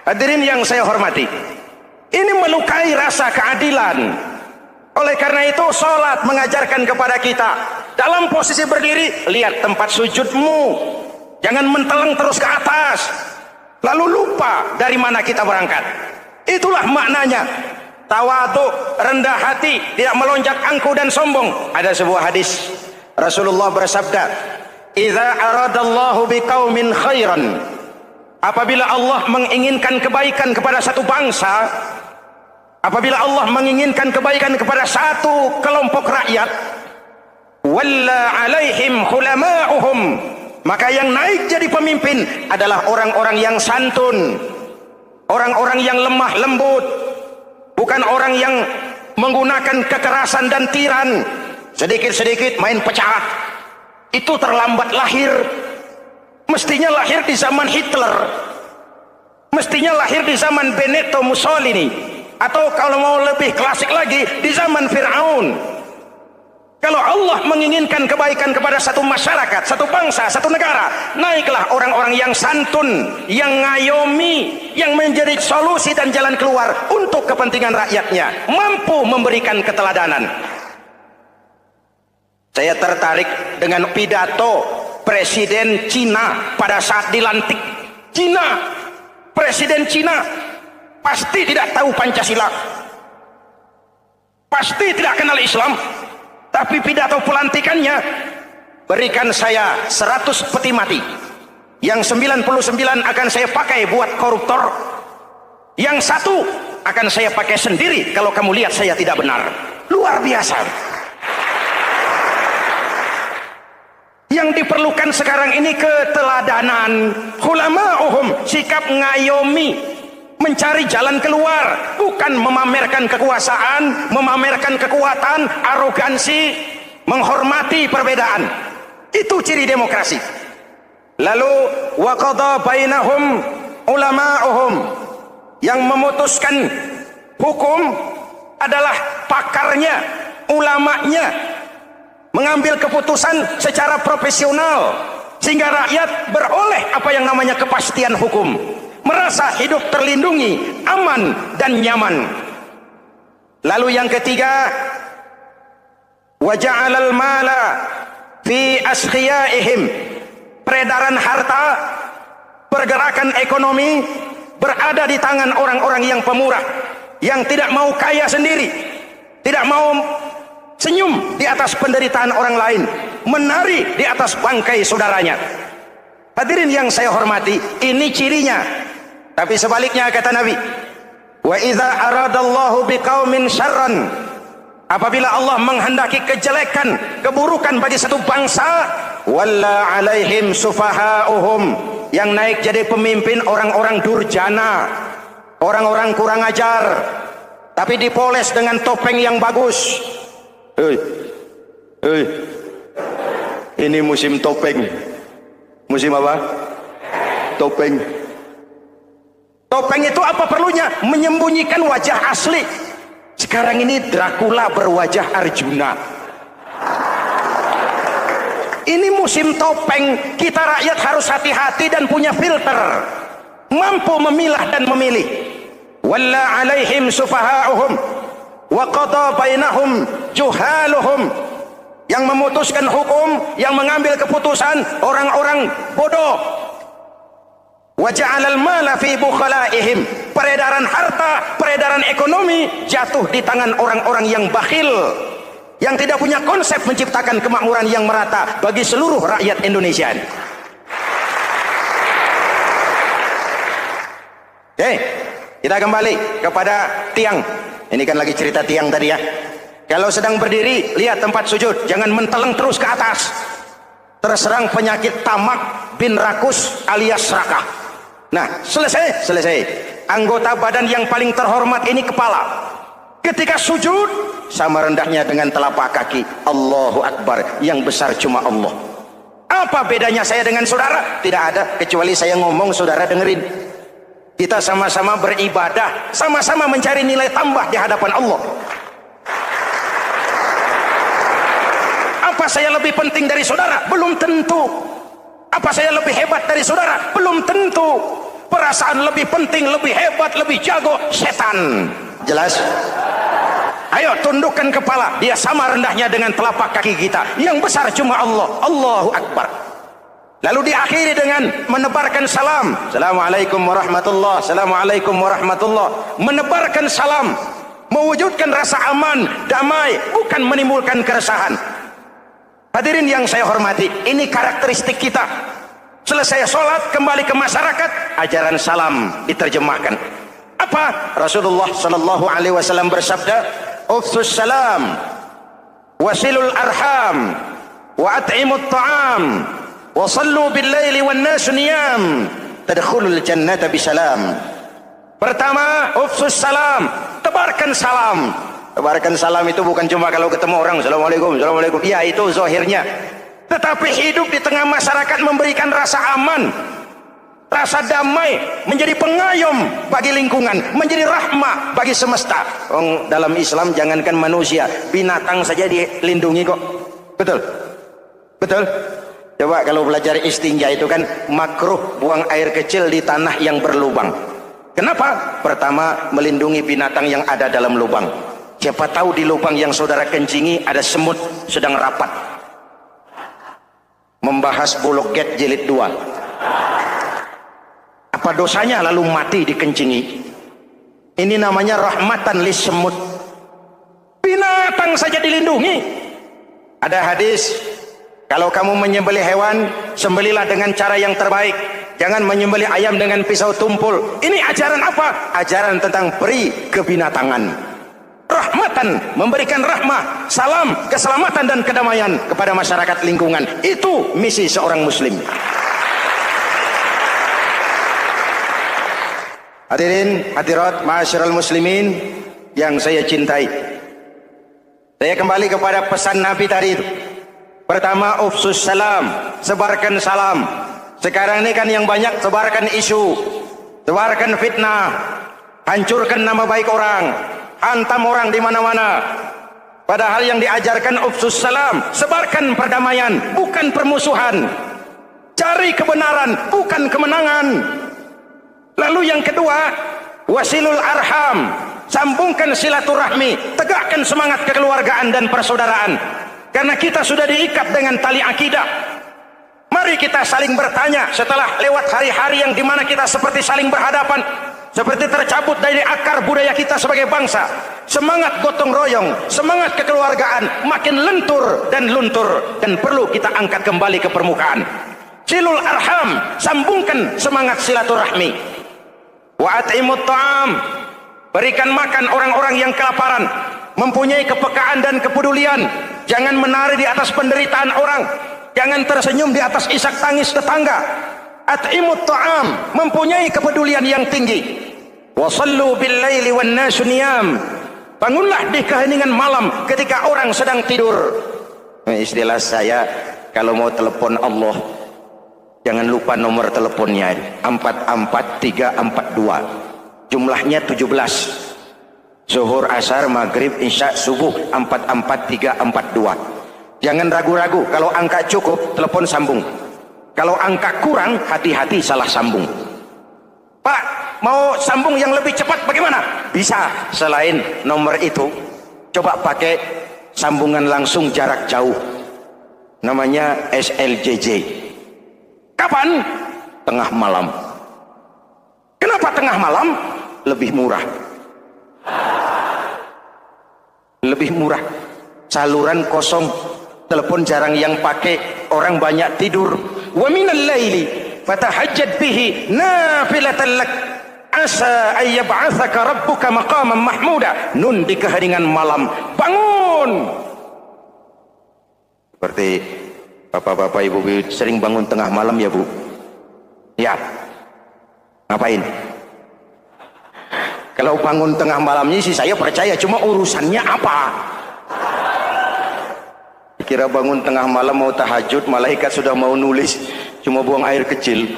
S3: Hadirin yang saya hormati, ini melukai rasa keadilan. Oleh karena itu sholat mengajarkan kepada kita dalam posisi berdiri, lihat tempat sujudmu, jangan menteleng terus ke atas lalu lupa dari mana kita berangkat. Itulah maknanya tawadhu, rendah hati, tidak melonjak angkuh dan sombong. Ada sebuah hadis Rasulullah bersabda, idza aradallahu biqaumin khairan, apabila Allah menginginkan kebaikan kepada satu bangsa, apabila Allah menginginkan kebaikan kepada satu kelompok rakyat, walla alaihim khulama'uhum, maka yang naik jadi pemimpin adalah orang-orang yang santun, orang-orang yang lemah lembut, bukan orang yang menggunakan kekerasan dan tiran, sedikit-sedikit main pecah. Itu terlambat lahir. Mestinya lahir di zaman Hitler, mestinya lahir di zaman Benito Mussolini, atau kalau mau lebih klasik lagi di zaman Fir'aun. Kalau Allah menginginkan kebaikan kepada satu masyarakat, satu bangsa, satu negara, naiklah orang-orang yang santun, yang ngayomi, yang menjadi solusi dan jalan keluar untuk kepentingan rakyatnya, mampu memberikan keteladanan. Saya tertarik dengan pidato Presiden Cina pada saat dilantik. Presiden Cina pasti tidak tahu Pancasila, pasti tidak kenal Islam, tapi pidato pelantikannya, berikan saya 100 peti mati, yang 99 akan saya pakai buat koruptor, yang satu akan saya pakai sendiri kalau kamu lihat saya tidak benar. Luar biasa. Yang diperlukan sekarang ini keteladanan, khulama'uhum, sikap ngayomi, mencari jalan keluar, bukan memamerkan kekuasaan, memamerkan kekuatan, arogansi, menghormati perbedaan. Itu ciri demokrasi. Lalu wa qadha bainahum ulama'uhum, yang memutuskan hukum adalah pakarnya, ulamanya, mengambil keputusan secara profesional sehingga rakyat beroleh apa yang namanya kepastian hukum, merasa hidup terlindungi, aman dan nyaman. Lalu yang ketiga, wa ja'alal mala fi asqiyaihim, peredaran harta, pergerakan ekonomi berada di tangan orang-orang yang pemurah, yang tidak mau kaya sendiri, tidak mau senyum di atas penderitaan orang lain, menari di atas bangkai saudaranya. Hadirin yang saya hormati, ini cirinya. Tapi sebaliknya kata Nabi, wa idza aradallahu biqaumin syarran, apabila Allah menghendaki kejelekan, keburukan bagi satu bangsa, walla alaihim sufaha'uhum, yang naik jadi pemimpin orang-orang durjana, orang-orang kurang ajar, tapi dipoles dengan topeng yang bagus. Ini musim topeng. Musim apa? Topeng. Topeng itu apa perlunya? Menyembunyikan wajah asli. Sekarang ini Dracula berwajah Arjuna. Ini musim topeng. Kita rakyat harus hati-hati dan punya filter, mampu memilah dan memilih. Walla alaihim sufaha'uhum wa qada bainahum juhaluhum, yang memutuskan hukum, yang mengambil keputusan orang-orang bodoh. Wa ja'alal mala fi bukhalaihim. Peredaran harta, peredaran ekonomi jatuh di tangan orang-orang yang bakhil, yang tidak punya konsep menciptakan kemakmuran yang merata bagi seluruh rakyat Indonesia. Oke, kita kembali kepada tiang. Ini kan lagi cerita tiang tadi ya. Kalau sedang berdiri, lihat tempat sujud, jangan menteleng terus ke atas. Terserang penyakit tamak bin rakus alias serakah. Nah, selesai. Anggota badan yang paling terhormat ini kepala. Ketika sujud, sama rendahnya dengan telapak kaki. Allahu Akbar, yang besar cuma Allah. Apa bedanya saya dengan saudara? Tidak ada, kecuali saya ngomong saudara dengerin. Kita sama-sama beribadah, sama-sama mencari nilai tambah di hadapan Allah. Apa saya lebih penting dari saudara? Belum tentu. Apa saya lebih hebat dari saudara? Belum tentu. Perasaan lebih penting, lebih hebat, lebih jago, setan. Jelas? Ayo tundukkan kepala. Dia sama rendahnya dengan telapak kaki kita. Yang besar cuma Allah. Allahu Akbar. Lalu diakhiri dengan menebarkan salam. Assalamualaikum warahmatullahi. Assalamualaikum warahmatullahi. Menebarkan salam, mewujudkan rasa aman, damai, bukan menimbulkan keresahan. Hadirin yang saya hormati, ini karakteristik kita. Selesai sholat, kembali ke masyarakat, ajaran salam diterjemahkan. Apa? Rasulullah sallallahu alaihi wasallam bersabda, "Ufsus salam, wasilul arham, wa at'imut ta'am, wa sallu bil laili wan nasu niyam, tadkhulul jannata bisalam." Pertama, ufsus salam, tebarkan salam. Tebarkan salam itu bukan cuma kalau ketemu orang, assalamualaikum, assalamualaikum. Ya, itu zahirnya. Tetapi hidup di tengah masyarakat memberikan rasa aman, rasa damai, menjadi pengayom bagi lingkungan, menjadi rahmah bagi semesta. Dalam Islam jangankan manusia, binatang saja dilindungi kok. Betul? Betul? Coba kalau belajar istinja itu kan makruh buang air kecil di tanah yang berlubang. Kenapa? Pertama, melindungi binatang yang ada dalam lubang. Siapa tahu di lubang yang saudara kencingi ada semut sedang rapat. Membahas Bulog Gate jilid 2. Apa dosanya lalu mati dikencingi? Ini namanya rahmatan lis semut. Binatang saja dilindungi. Ada hadis, kalau kamu menyembelih hewan, sembelilah dengan cara yang terbaik. Jangan menyembelih ayam dengan pisau tumpul. Ini ajaran apa? Ajaran tentang peri kebinatangan. Rahmatan, memberikan rahmah, salam, keselamatan dan kedamaian kepada masyarakat lingkungan. Itu misi seorang muslim. Hadirin, hadirat, ma'asyiral muslimin yang saya cintai. Saya kembali kepada pesan Nabi tadi itu. Pertama, ufsus salam, sebarkan salam. Sekarang ini kan yang banyak sebarkan isu, sebarkan fitnah, hancurkan nama baik orang, hantam orang di mana-mana. Padahal yang diajarkan ufsus salam, sebarkan perdamaian, bukan permusuhan. Cari kebenaran, bukan kemenangan. Lalu yang kedua, wasilul arham, sambungkan silaturahmi, tegakkan semangat kekeluargaan dan persaudaraan. Karena kita sudah diikat dengan tali akidah. Mari kita saling bertanya setelah lewat hari-hari yang dimana kita seperti saling berhadapan, seperti tercabut dari akar budaya kita sebagai bangsa. Semangat gotong royong, semangat kekeluargaan makin lentur dan luntur, dan perlu kita angkat kembali ke permukaan. Silul arham, sambungkan semangat silaturahmi. Wa at'imut ta'am, berikan makan orang-orang yang kelaparan, mempunyai kepekaan dan kepedulian. Jangan menari di atas penderitaan orang, jangan tersenyum di atas isak tangis tetangga. At'imut ta'am, mempunyai kepedulian yang tinggi. Wa sallu bil laili wan nasu niyam, bangunlah di keheningan malam ketika orang sedang tidur. Istilah saya, kalau mau telepon Allah, jangan lupa nomor teleponnya, 44342. Jumlahnya 17. Zuhur, asar, maghrib, isya, subuh, 44342. Jangan ragu-ragu, kalau angka cukup, telepon sambung. Kalau angka kurang, hati-hati salah sambung. Pak, mau sambung yang lebih cepat bagaimana? Bisa, selain nomor itu, coba pakai sambungan langsung jarak jauh. Namanya SLJJ. Kapan? Tengah malam. Kenapa tengah malam? Lebih murah. Lebih murah. Saluran kosong, telepon jarang yang pakai, orang banyak tidur. Wa minal laili fatahajjad bihi nafilatan lak asa ay yab'atsaka rabbuka maqaman mahmuda. Nun di keheningan malam, bangun. Seperti bapak-bapak ibu-ibu sering bangun tengah malam ya Bu? Ya. Ngapain? Kalau bangun tengah malamnya sih saya percaya, cuma urusannya apa? Kira bangun tengah malam mau tahajud, malaikat sudah mau nulis, cuma buang air kecil,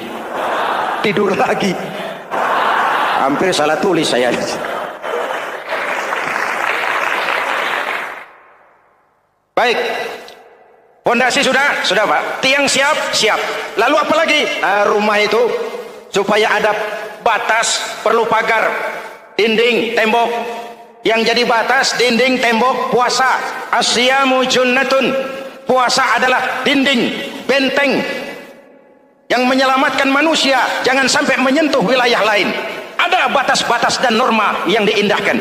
S3: tidur lagi. Hampir salah tulis saya. Baik, fondasi sudah Pak. Tiang siap. Lalu apa lagi? Rumah itu supaya ada batas perlu pagar, dinding, tembok. Yang jadi batas, dinding, tembok, puasa. Asyamu junnatun. Puasa adalah dinding, benteng yang menyelamatkan manusia jangan sampai menyentuh wilayah lain. Ada batas-batas dan norma yang diindahkan.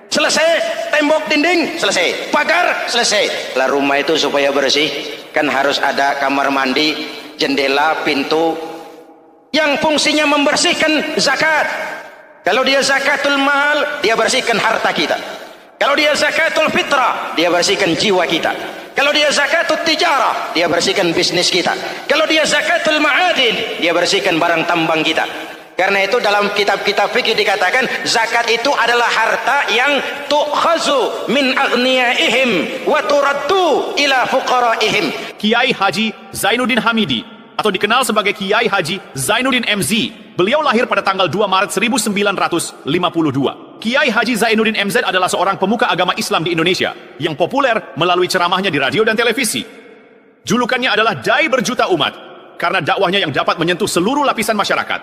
S3: Selesai, tembok, dinding, selesai. Pagar, selesai. Lah rumah itu supaya bersih, kan harus ada kamar mandi, jendela, pintu yang fungsinya membersihkan zakat. Kalau dia zakatul mal, dia bersihkan harta kita. Kalau dia zakatul fitrah, dia bersihkan jiwa kita. Kalau dia zakatul tijarah, dia bersihkan bisnis kita. Kalau dia zakatul ma'adin, dia bersihkan barang tambang kita. Karena itu dalam kitab-kitab fikih dikatakan zakat itu adalah harta yang tu'khazu min aghniyaihim wa turaddu ila fuqaraihim.
S4: Kiai Haji Zainuddin Hamidi atau dikenal sebagai Kiai Haji Zainuddin MZ. Beliau lahir pada tanggal 2 Maret 1952. Kiai Haji Zainuddin MZ adalah seorang pemuka agama Islam di Indonesia yang populer melalui ceramahnya di radio dan televisi. Julukannya adalah Dai Berjuta Umat karena dakwahnya yang dapat menyentuh seluruh lapisan masyarakat.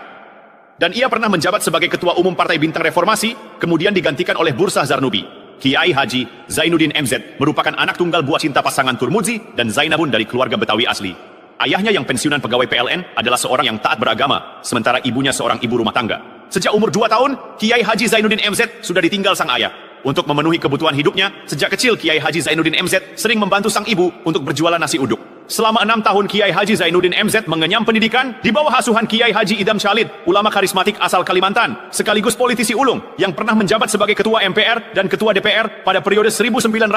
S4: Dan ia pernah menjabat sebagai Ketua Umum Partai Bintang Reformasi, kemudian digantikan oleh Bursah Zarnubi. Kiai Haji Zainuddin MZ merupakan anak tunggal buah cinta pasangan Turmuzi dan Zainabun dari keluarga Betawi asli. Ayahnya yang pensiunan pegawai PLN adalah seorang yang taat beragama, sementara ibunya seorang ibu rumah tangga. Sejak umur 2 tahun, Kiai Haji Zainuddin MZ sudah ditinggal sang ayah. Untuk memenuhi kebutuhan hidupnya, sejak kecil Kiai Haji Zainuddin MZ sering membantu sang ibu untuk berjualan nasi uduk. Selama 6 tahun Kiai Haji Zainuddin MZ mengenyam pendidikan di bawah asuhan Kiai Haji Idham Syalid, ulama karismatik asal Kalimantan, sekaligus politisi ulung yang pernah menjabat sebagai Ketua MPR dan Ketua DPR pada periode 1971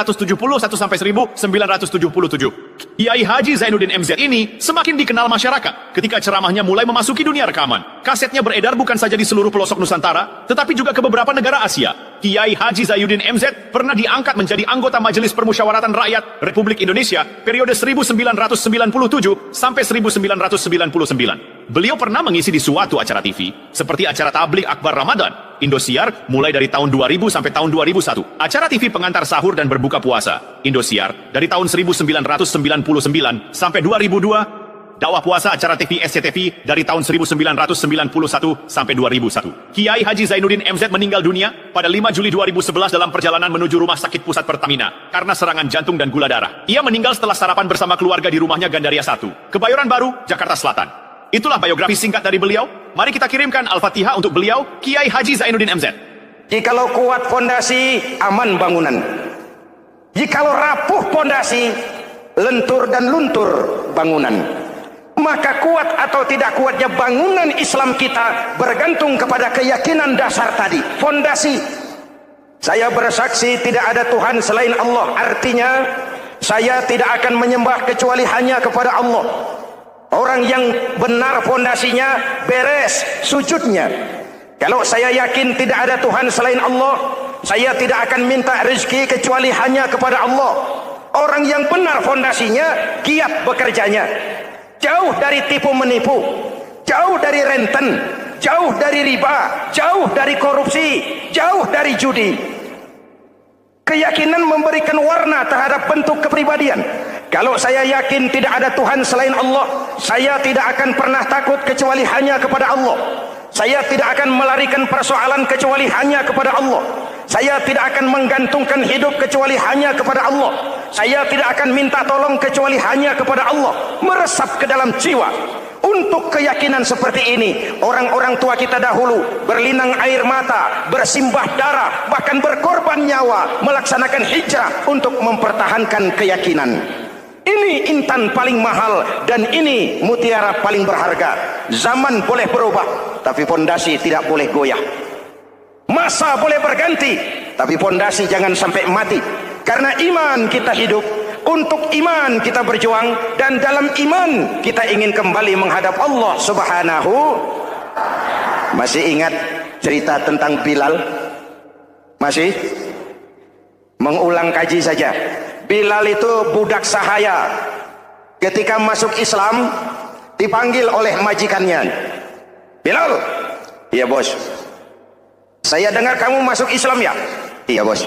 S4: sampai 1977. Kiai Haji Zainuddin MZ ini semakin dikenal masyarakat ketika ceramahnya mulai memasuki dunia rekaman. Kasetnya beredar bukan saja di seluruh pelosok Nusantara, tetapi juga ke beberapa negara Asia. Kiai Haji Zainuddin MZ pernah diangkat menjadi anggota Majelis Permusyawaratan Rakyat Republik Indonesia periode 1997 sampai 1999. Beliau pernah mengisi di suatu acara TV seperti acara Tabligh Akbar Ramadan, Indosiar mulai dari tahun 2000 sampai tahun 2001, acara TV pengantar sahur dan berbuka puasa, Indosiar dari tahun 1999 sampai 2002, dakwah puasa acara TV SCTV dari tahun 1991 sampai 2001. Kiai Haji Zainuddin MZ meninggal dunia pada 5 Juli 2011 dalam perjalanan menuju Rumah Sakit Pusat Pertamina karena serangan jantung dan gula darah. Ia meninggal setelah sarapan bersama keluarga di rumahnya Gandaria 1, Kebayoran Baru, Jakarta Selatan. Itulah biografi singkat dari beliau. Mari kita kirimkan Al-Fatihah untuk beliau, Kiai Haji Zainuddin MZ.
S3: Jikalau kuat fondasi, aman bangunan. Jikalau rapuh fondasi, lentur dan luntur bangunan. Maka kuat atau tidak kuatnya bangunan Islam kita bergantung kepada keyakinan dasar tadi, fondasi. Saya bersaksi tidak ada Tuhan selain Allah, artinya saya tidak akan menyembah kecuali hanya kepada Allah. Orang yang benar fondasinya beres sujudnya. Kalau saya yakin tidak ada Tuhan selain Allah, saya tidak akan minta rezeki kecuali hanya kepada Allah. Orang yang benar fondasinya giat bekerjanya, jauh dari tipu menipu, jauh dari renten, jauh dari riba, jauh dari korupsi, jauh dari judi. Keyakinan memberikan warna terhadap bentuk kepribadian. Kalau saya yakin tidak ada Tuhan selain Allah, saya tidak akan pernah takut kecuali hanya kepada Allah. Saya tidak akan melarikan persoalan kecuali hanya kepada Allah. Saya tidak akan menggantungkan hidup kecuali hanya kepada Allah. Saya tidak akan minta tolong kecuali hanya kepada Allah. Meresap ke dalam jiwa. Untuk keyakinan seperti ini, orang-orang tua kita dahulu berlinang air mata, bersimbah darah, bahkan berkorban nyawa, melaksanakan hijrah untuk mempertahankan keyakinan. Ini intan paling mahal dan ini mutiara paling berharga. Zaman boleh berubah, tapi pondasi tidak boleh goyah. Masa boleh berganti, tapi pondasi jangan sampai mati. Karena iman kita hidup, untuk iman kita berjuang, dan dalam iman kita ingin kembali menghadap Allah Subhanahu. Masih ingat cerita tentang Bilal? Masih? Mengulang kaji saja. Bilal itu budak sahaya. Ketika masuk Islam, dipanggil oleh majikannya. Bilal, iya bos. Saya dengar kamu masuk Islam ya? Iya bos.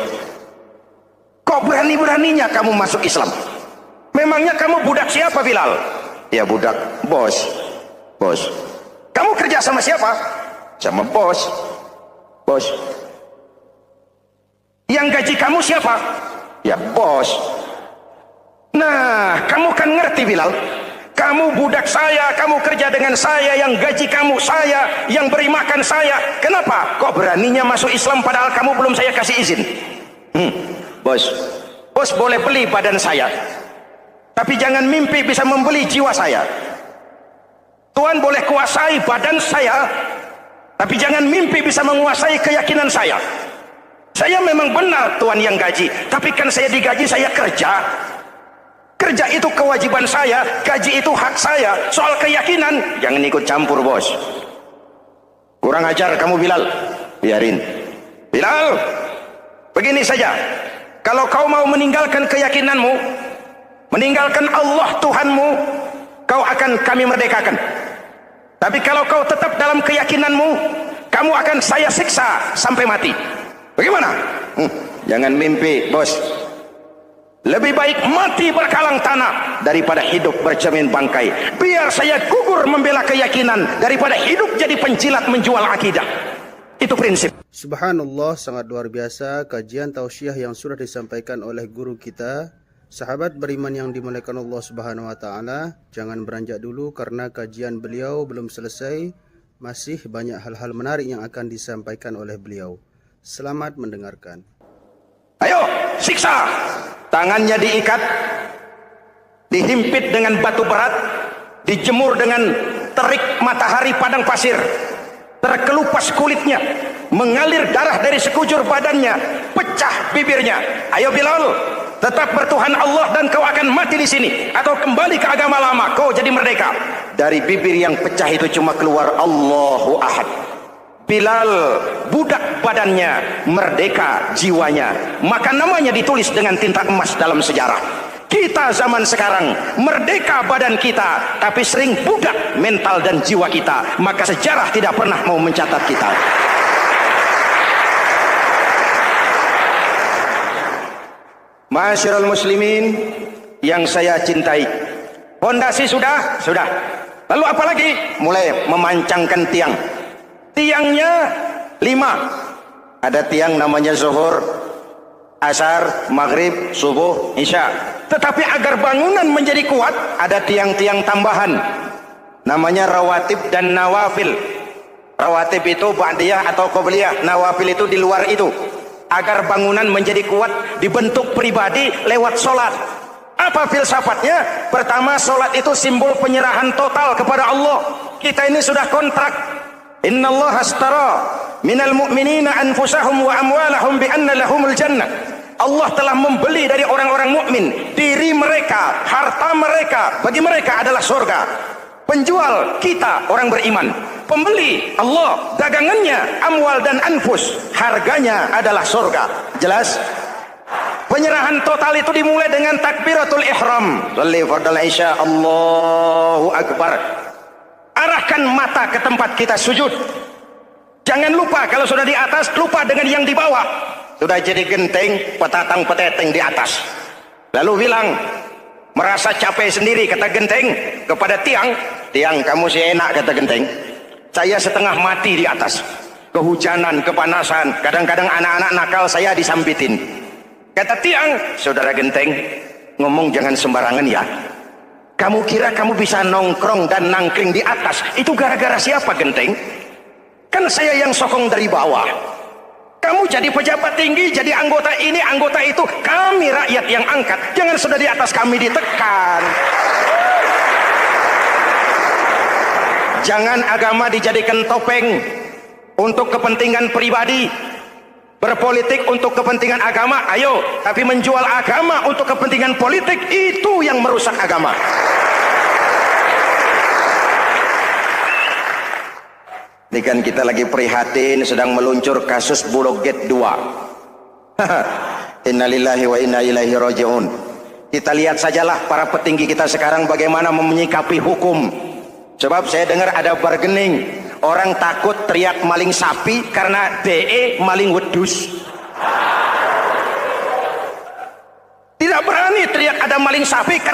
S3: Kok berani-beraninya kamu masuk Islam? Memangnya kamu budak siapa Bilal? Ya budak bos. Bos. Kamu kerja sama siapa? Sama bos. Bos. Yang gaji kamu siapa? Ya bos. Nah, kamu kan ngerti Bilal. Kamu budak saya, kamu kerja dengan saya, yang gaji kamu saya, yang beri makan saya. Kenapa? Kok beraninya masuk Islam padahal kamu belum saya kasih izin? Bos, bos boleh beli badan saya, tapi jangan mimpi bisa membeli jiwa saya. Tuhan boleh kuasai badan saya, tapi jangan mimpi bisa menguasai keyakinan saya. Saya memang benar Tuhan yang gaji, tapi kan saya digaji, saya kerja. Kerja itu kewajiban saya, gaji itu hak saya. Soal keyakinan, jangan ikut campur bos. Kurang ajar kamu Bilal. Biarin. Bilal, begini saja. Kalau kau mau meninggalkan keyakinanmu, meninggalkan Allah Tuhanmu, kau akan kami merdekakan. Tapi kalau kau tetap dalam keyakinanmu, kamu akan saya siksa sampai mati. Bagaimana? Jangan mimpi bos. Lebih baik mati berkalang tanah daripada hidup bercermin bangkai. Biar saya gugur membela keyakinan daripada hidup jadi penjilat menjual akidah. Itu prinsip.
S2: Subhanallah, sangat luar biasa kajian tausiah yang sudah disampaikan oleh guru kita. Sahabat beriman yang dimuliakan Allah Subhanahu wa taala, jangan beranjak dulu karena kajian beliau belum selesai. Masih banyak hal-hal menarik yang akan disampaikan oleh beliau. Selamat mendengarkan.
S3: Ayo, siksa. Tangannya diikat, dihimpit dengan batu berat, dijemur dengan terik matahari padang pasir, terkelupas kulitnya, mengalir darah dari sekujur badannya, pecah bibirnya. Ayo Bilal, tetap bertuhan Allah dan kau akan mati di sini, atau kembali ke agama lama, kau jadi merdeka. Dari bibir yang pecah itu cuma keluar Allahu Ahad. Bilal budak badannya, merdeka jiwanya, maka namanya ditulis dengan tinta emas dalam sejarah. Kita zaman sekarang merdeka badan kita, tapi sering budak mental dan jiwa kita, maka sejarah tidak pernah mau mencatat kita. Masyarul muslimin yang saya cintai, fondasi sudah. Lalu apa lagi? Mulai memancangkan tiang. Tiangnya 5. Ada tiang namanya zuhur, asar, maghrib, subuh, isya. Tetapi agar bangunan menjadi kuat, ada tiang-tiang tambahan. Namanya rawatib dan nawafil. Rawatib itu ba'diyah atau qobliyah, nawafil itu di luar itu. Agar bangunan menjadi kuat, dibentuk pribadi lewat sholat. Apa filsafatnya? Pertama, sholat itu simbol penyerahan total kepada Allah. Kita ini sudah kontrak. Inna Allah astara minal mu'minina anfusahum wa amwalahum bi anna lahumul jannah. Allah telah membeli dari orang-orang mukmin diri mereka, harta mereka, bagi mereka adalah surga. Penjual kita orang beriman, pembeli Allah, dagangannya amwal dan anfus, harganya adalah surga. Jelas? Penyerahan total itu dimulai dengan takbiratul ihram. Shalli fardal isya, Allahu akbar. Arahkan mata ke tempat kita sujud. Jangan lupa kalau sudah di atas, lupa dengan yang di bawah. Sudah jadi genteng, petatang peteteng di atas. Lalu bilang, merasa capek sendiri, kata genteng kepada tiang. Tiang, kamu sih enak, kata genteng. Saya setengah mati di atas. Kehujanan, kepanasan, kadang-kadang anak-anak nakal saya disambitin. Kata tiang, saudara genteng, ngomong jangan sembarangan ya. Kamu kira kamu bisa nongkrong dan nangkring di atas? Itu gara-gara siapa, Genteng? Kan saya yang sokong dari bawah. Kamu jadi pejabat tinggi, jadi anggota ini, anggota itu. Kami rakyat yang angkat. Jangan sudah di atas kami ditekan. Jangan agama dijadikan topeng untuk kepentingan pribadi. Berpolitik untuk kepentingan agama, ayo. Tapi menjual agama untuk kepentingan politik, itu yang merusak agama. Ini kan kita lagi prihatin sedang meluncur kasus Bulog Gate 2. Innalillahi wa inna ilaihi raji'un. Kita lihat sajalah para petinggi kita sekarang bagaimana menyikapi hukum. Sebab saya dengar ada bargaining. Orang takut teriak maling sapi karena DE maling wedus. Tidak berani teriak ada maling sapi karena